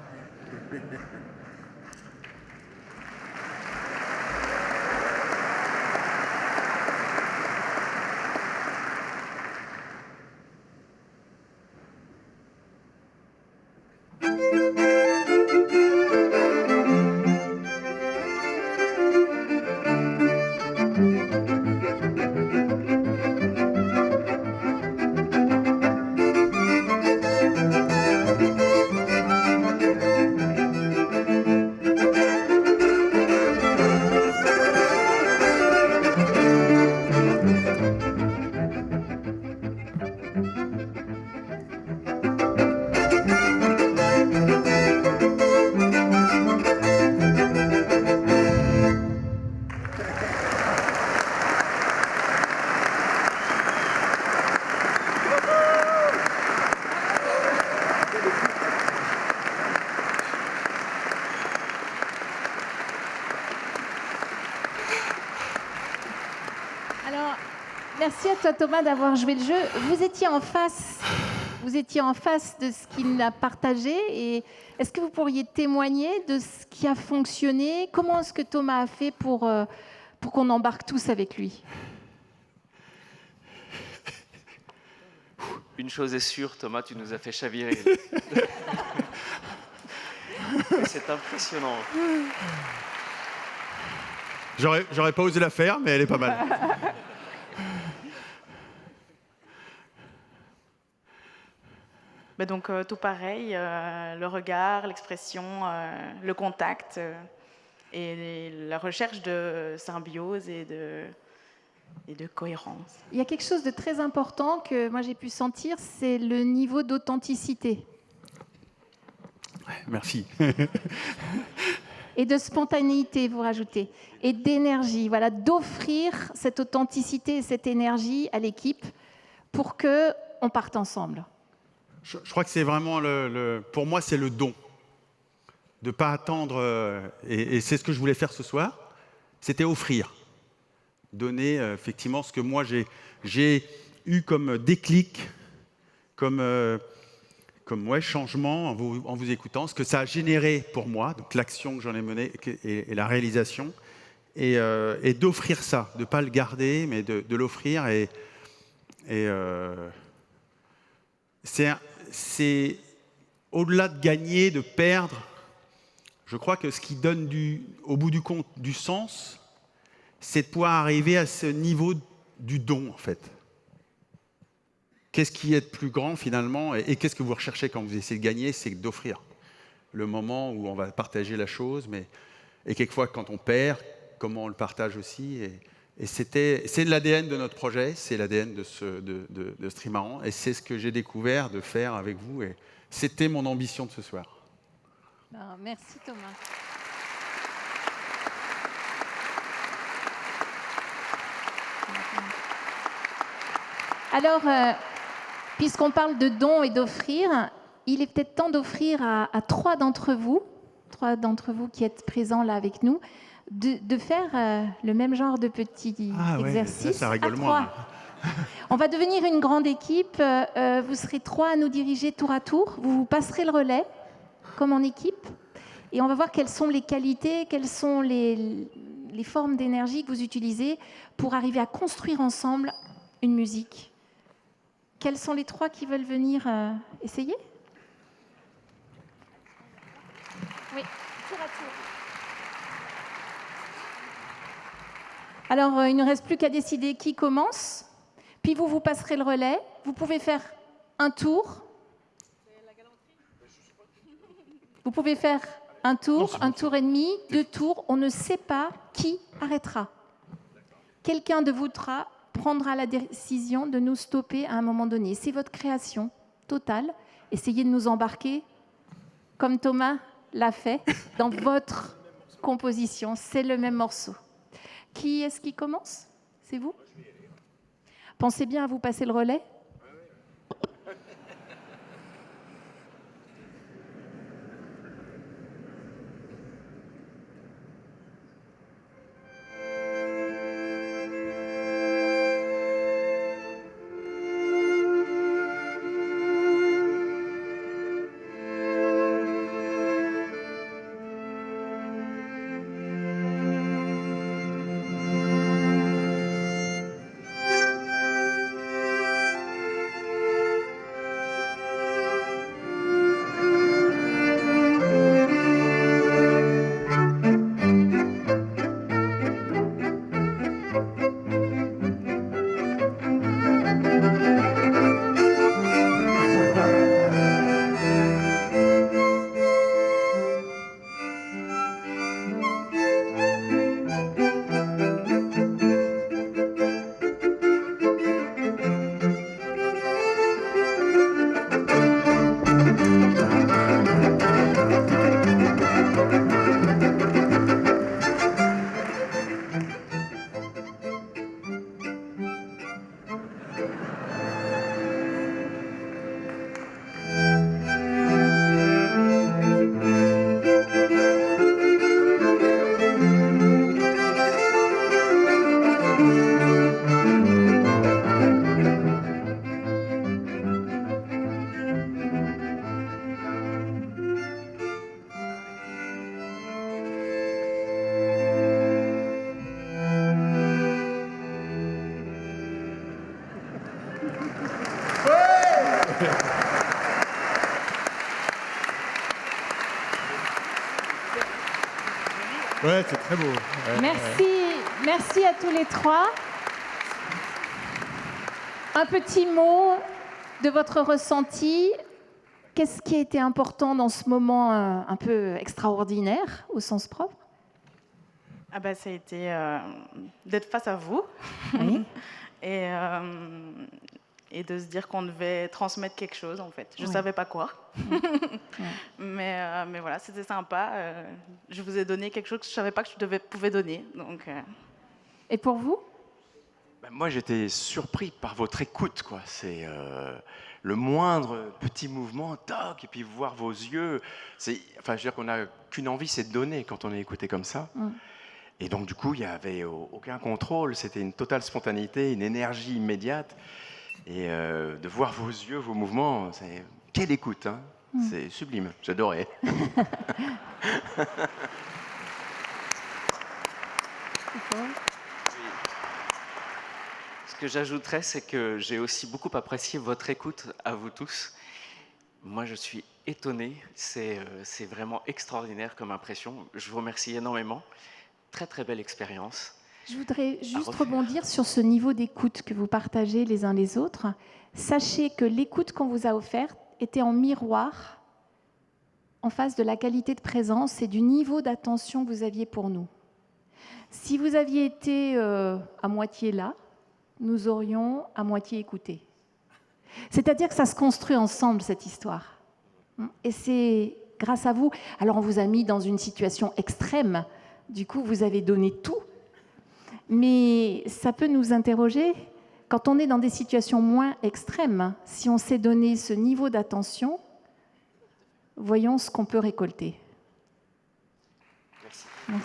Merci à toi Thomas d'avoir joué le jeu. Vous étiez en face de ce qu'il a partagé. Et est-ce que vous pourriez témoigner de ce qui a fonctionné? Comment est-ce que Thomas a fait pour qu'on embarque tous avec lui? Une chose est sûre, Thomas, tu nous as fait chavirer. C'est impressionnant. J'aurais pas osé la faire, mais elle est pas mal. Ben donc tout pareil, le regard, l'expression, le contact. et la recherche de symbiose et de cohérence. Il y a quelque chose de très important que moi j'ai pu sentir, c'est le niveau d'authenticité. Merci. Et de spontanéité, vous rajoutez, et d'énergie, voilà, d'offrir cette authenticité et cette énergie à l'équipe pour qu'on parte ensemble. Je crois que c'est vraiment, pour moi, c'est le don. De ne pas attendre, et c'est ce que je voulais faire ce soir, c'était offrir. Donner effectivement ce que moi j'ai eu comme déclic, comme changement en vous écoutant, ce que ça a généré pour moi, donc l'action que j'en ai menée et la réalisation, et d'offrir ça, de ne pas le garder, mais de l'offrir. C'est au-delà de gagner, de perdre. Je crois que ce qui donne au bout du compte du sens, c'est de pouvoir arriver à ce niveau du don, en fait. Qu'est-ce qui est de plus grand, finalement, et qu'est-ce que vous recherchez quand vous essayez de gagner? C'est d'offrir le moment où on va partager la chose, et quelquefois, quand on perd, comment on le partage aussi. Et c'est l'ADN de notre projet, c'est l'ADN de Streamaran, et c'est ce que j'ai découvert de faire avec vous, et c'était mon ambition de ce soir. Merci Thomas. Alors, puisqu'on parle de dons et d'offrir, il est peut-être temps d'offrir à trois d'entre vous qui êtes présents là avec nous, de faire le même genre de petit exercice. Ouais, ça rigole à moins. On va devenir une grande équipe. Vous serez trois à nous diriger tour à tour. Vous vous passerez le relais, comme en équipe. Et on va voir quelles sont les qualités, quelles sont les formes d'énergie que vous utilisez pour arriver à construire ensemble une musique. Quels sont les trois qui veulent venir essayer? Oui, tour à tour. Alors, il ne reste plus qu'à décider qui commence. Puis vous passerez le relais. Vous pouvez faire un tour. Vous pouvez faire un tour et demi, 2 tours. On ne sait pas qui arrêtera. Quelqu'un de vous prendra la décision de nous stopper à un moment donné. C'est votre création totale. Essayez de nous embarquer, comme Thomas l'a fait, dans votre composition. C'est le même morceau. Qui est-ce qui commence? C'est vous? Pensez bien à vous passer le relais. Ouais, c'est très beau. Ouais, Merci à tous les trois. Un petit mot de votre ressenti. Qu'est-ce qui a été important dans ce moment un peu extraordinaire, au sens propre? Ah bah, ça a été d'être face à vous Oui. et, et de se dire qu'on devait transmettre quelque chose, en fait. Je ne Ouais. savais pas quoi. Ouais. Mais voilà, c'était sympa. Je vous ai donné quelque chose que je ne savais pas que je pouvais donner. Donc, Et pour vous? Ben, moi, j'étais surpris par votre écoute, quoi. C'est le moindre petit mouvement, toc, et puis voir vos yeux. Enfin, je veux dire qu'on n'a qu'une envie, c'est de donner quand on est écouté comme ça. Et donc, du coup, il n'y avait aucun contrôle. C'était une totale spontanéité, une énergie immédiate. Et de voir vos yeux, vos mouvements, c'est quelle écoute, hein. C'est sublime. J'adorais. Ce que j'ajouterais, c'est que j'ai aussi beaucoup apprécié votre écoute à vous tous. Moi, je suis étonné. C'est vraiment extraordinaire comme impression. Je vous remercie énormément. Très, très belle expérience. Je voudrais juste refaire. rebondir sur ce niveau d'écoute que vous partagez les uns les autres. Sachez que l'écoute qu'on vous a offerte était en miroir en face de la qualité de présence et du niveau d'attention que vous aviez pour nous. Si vous aviez été à moitié là, nous aurions à moitié écouté. C'est-à-dire que ça se construit ensemble, cette histoire. Et c'est grâce à vous. Alors on vous a mis dans une situation extrême. Du coup, vous avez donné tout. Mais ça peut nous interroger. Quand on est dans des situations moins extrêmes, si on sait donner ce niveau d'attention, voyons ce qu'on peut récolter. Merci. Merci.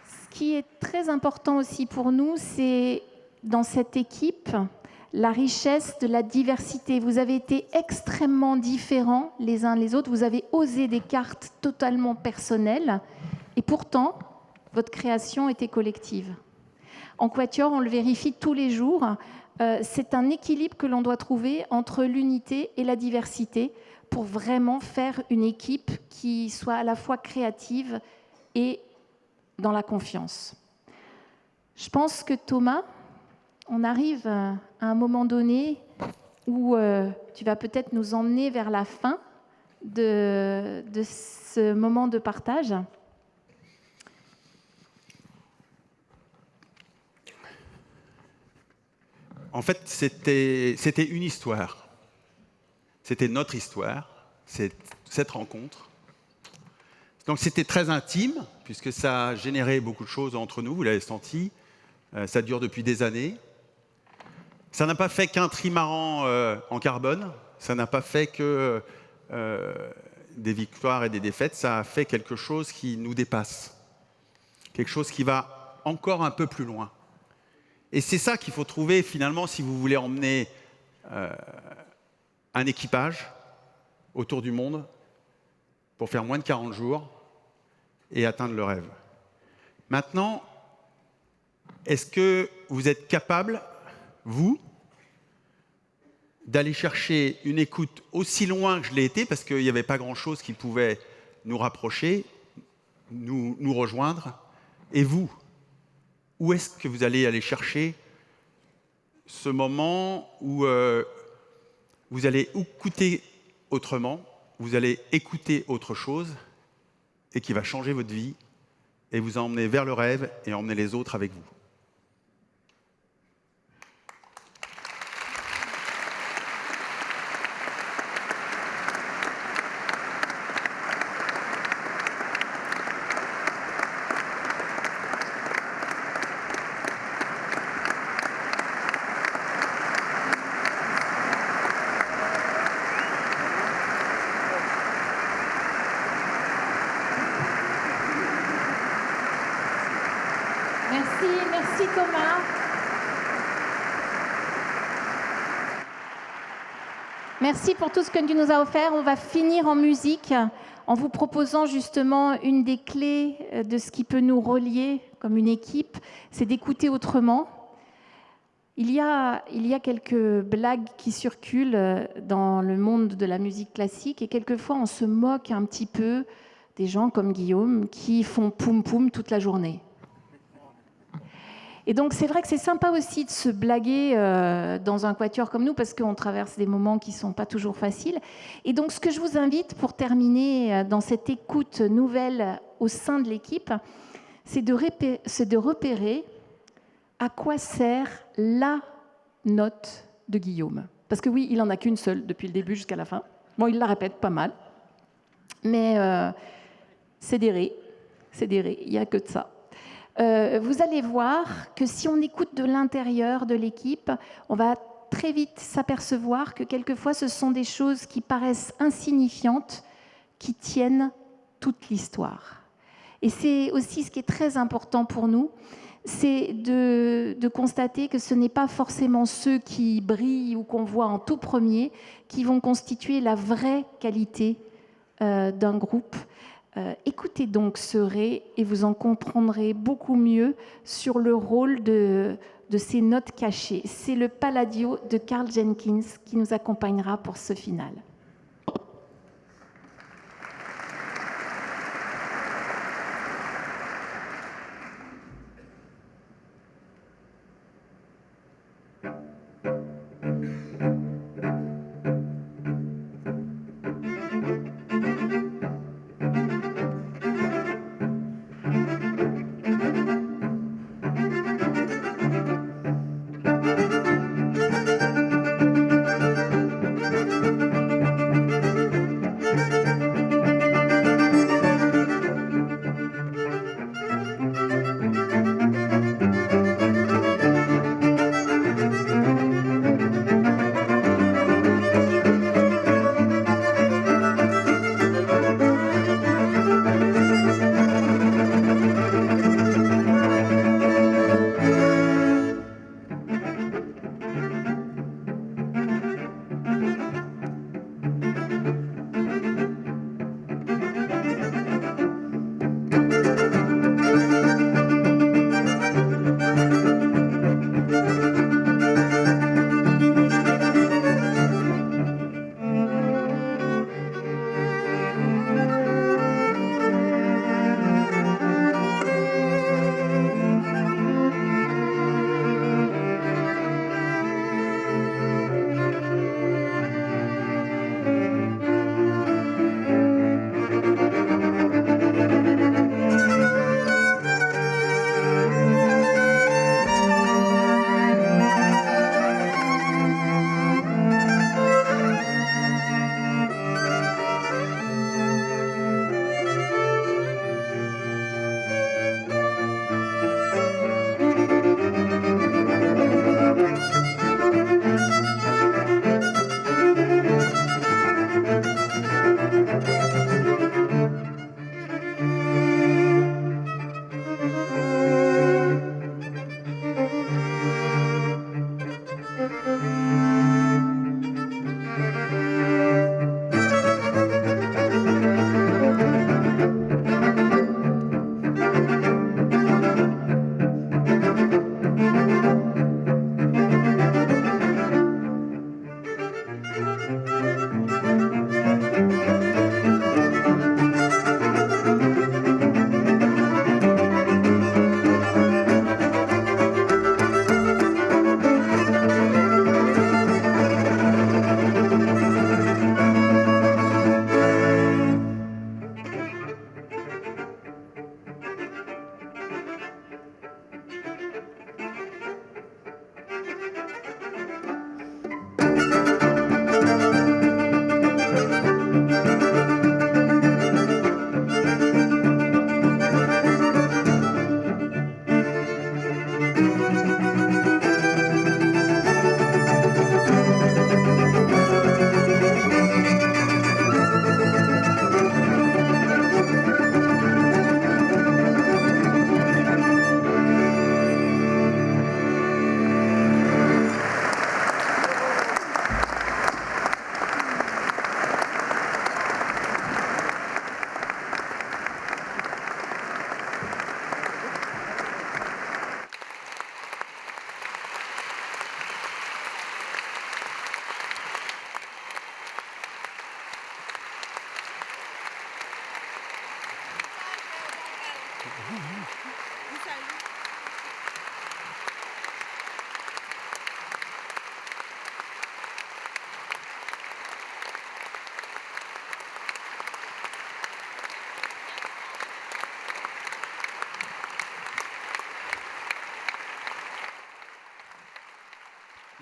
Ce qui est très important aussi pour nous, c'est dans cette équipe, la richesse de la diversité. Vous avez été extrêmement différents les uns les autres. Vous avez osé des cartes totalement personnelles. Et pourtant, votre création était collective. En Quatuor, on le vérifie tous les jours. C'est un équilibre que l'on doit trouver entre l'unité et la diversité pour vraiment faire une équipe qui soit à la fois créative et dans la confiance. Je pense que Thomas, on arrive à un moment donné où tu vas peut-être nous emmener vers la fin de ce moment de partage. En fait, c'était une histoire. C'était notre histoire, cette rencontre. Donc c'était très intime, puisque ça a généré beaucoup de choses entre nous, vous l'avez senti. Ça dure depuis des années. Ça n'a pas fait qu'un trimaran en carbone, ça n'a pas fait que des victoires et des défaites, ça a fait quelque chose qui nous dépasse, quelque chose qui va encore un peu plus loin. Et c'est ça qu'il faut trouver finalement si vous voulez emmener un équipage autour du monde pour faire moins de 40 jours et atteindre le rêve. Maintenant, est-ce que vous êtes capable, vous, d'aller chercher une écoute aussi loin que je l'ai été, parce qu'il n'y avait pas grand-chose qui pouvait nous rapprocher, nous rejoindre, et vous, où est-ce que vous allez aller chercher ce moment où vous allez écouter autrement, vous allez écouter autre chose, et qui va changer votre vie, et vous emmener vers le rêve, et emmener les autres avec vous. Merci Thomas. Merci pour tout ce que tu nous as offert. On va finir en musique en vous proposant justement une des clés de ce qui peut nous relier comme une équipe, c'est d'écouter autrement. Il y a quelques blagues qui circulent dans le monde de la musique classique et quelquefois on se moque un petit peu des gens comme Guillaume qui font poum poum toute la journée. Et donc c'est vrai que c'est sympa aussi de se blaguer dans un quatuor comme nous, parce qu'on traverse des moments qui ne sont pas toujours faciles. Et donc ce que je vous invite pour terminer dans cette écoute nouvelle au sein de l'équipe, c'est de repérer à quoi sert la note de Guillaume. Parce que oui, il n'en a qu'une seule depuis le début jusqu'à la fin. Bon, il la répète pas mal, mais c'est des ré, il n'y a que de ça. Vous allez voir que si on écoute de l'intérieur de l'équipe, on va très vite s'apercevoir que quelquefois ce sont des choses qui paraissent insignifiantes, qui tiennent toute l'histoire. Et c'est aussi ce qui est très important pour nous, c'est de constater que ce n'est pas forcément ceux qui brillent ou qu'on voit en tout premier qui vont constituer la vraie qualité d'un groupe. Écoutez donc ce ré et vous en comprendrez beaucoup mieux sur le rôle de ces notes cachées. C'est le Palladio de Karl Jenkins qui nous accompagnera pour ce final.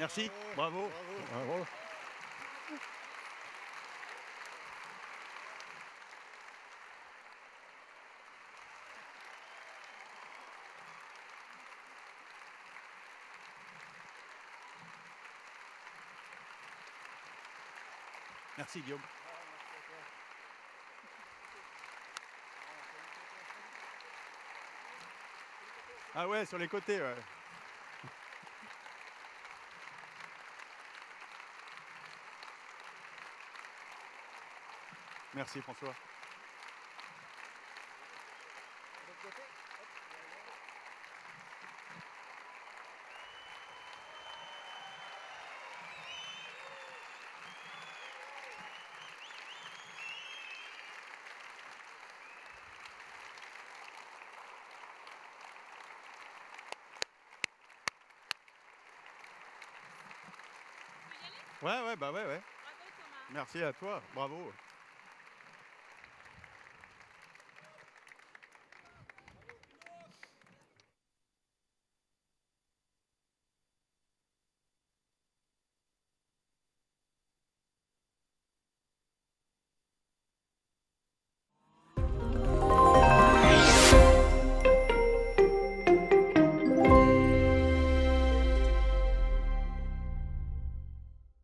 Merci, bravo. Bravo. Merci Guillaume. Ah ouais, sur les côtés, ouais. Merci François. Ouais, bah ouais. Bravo Thomas. Merci à toi, bravo.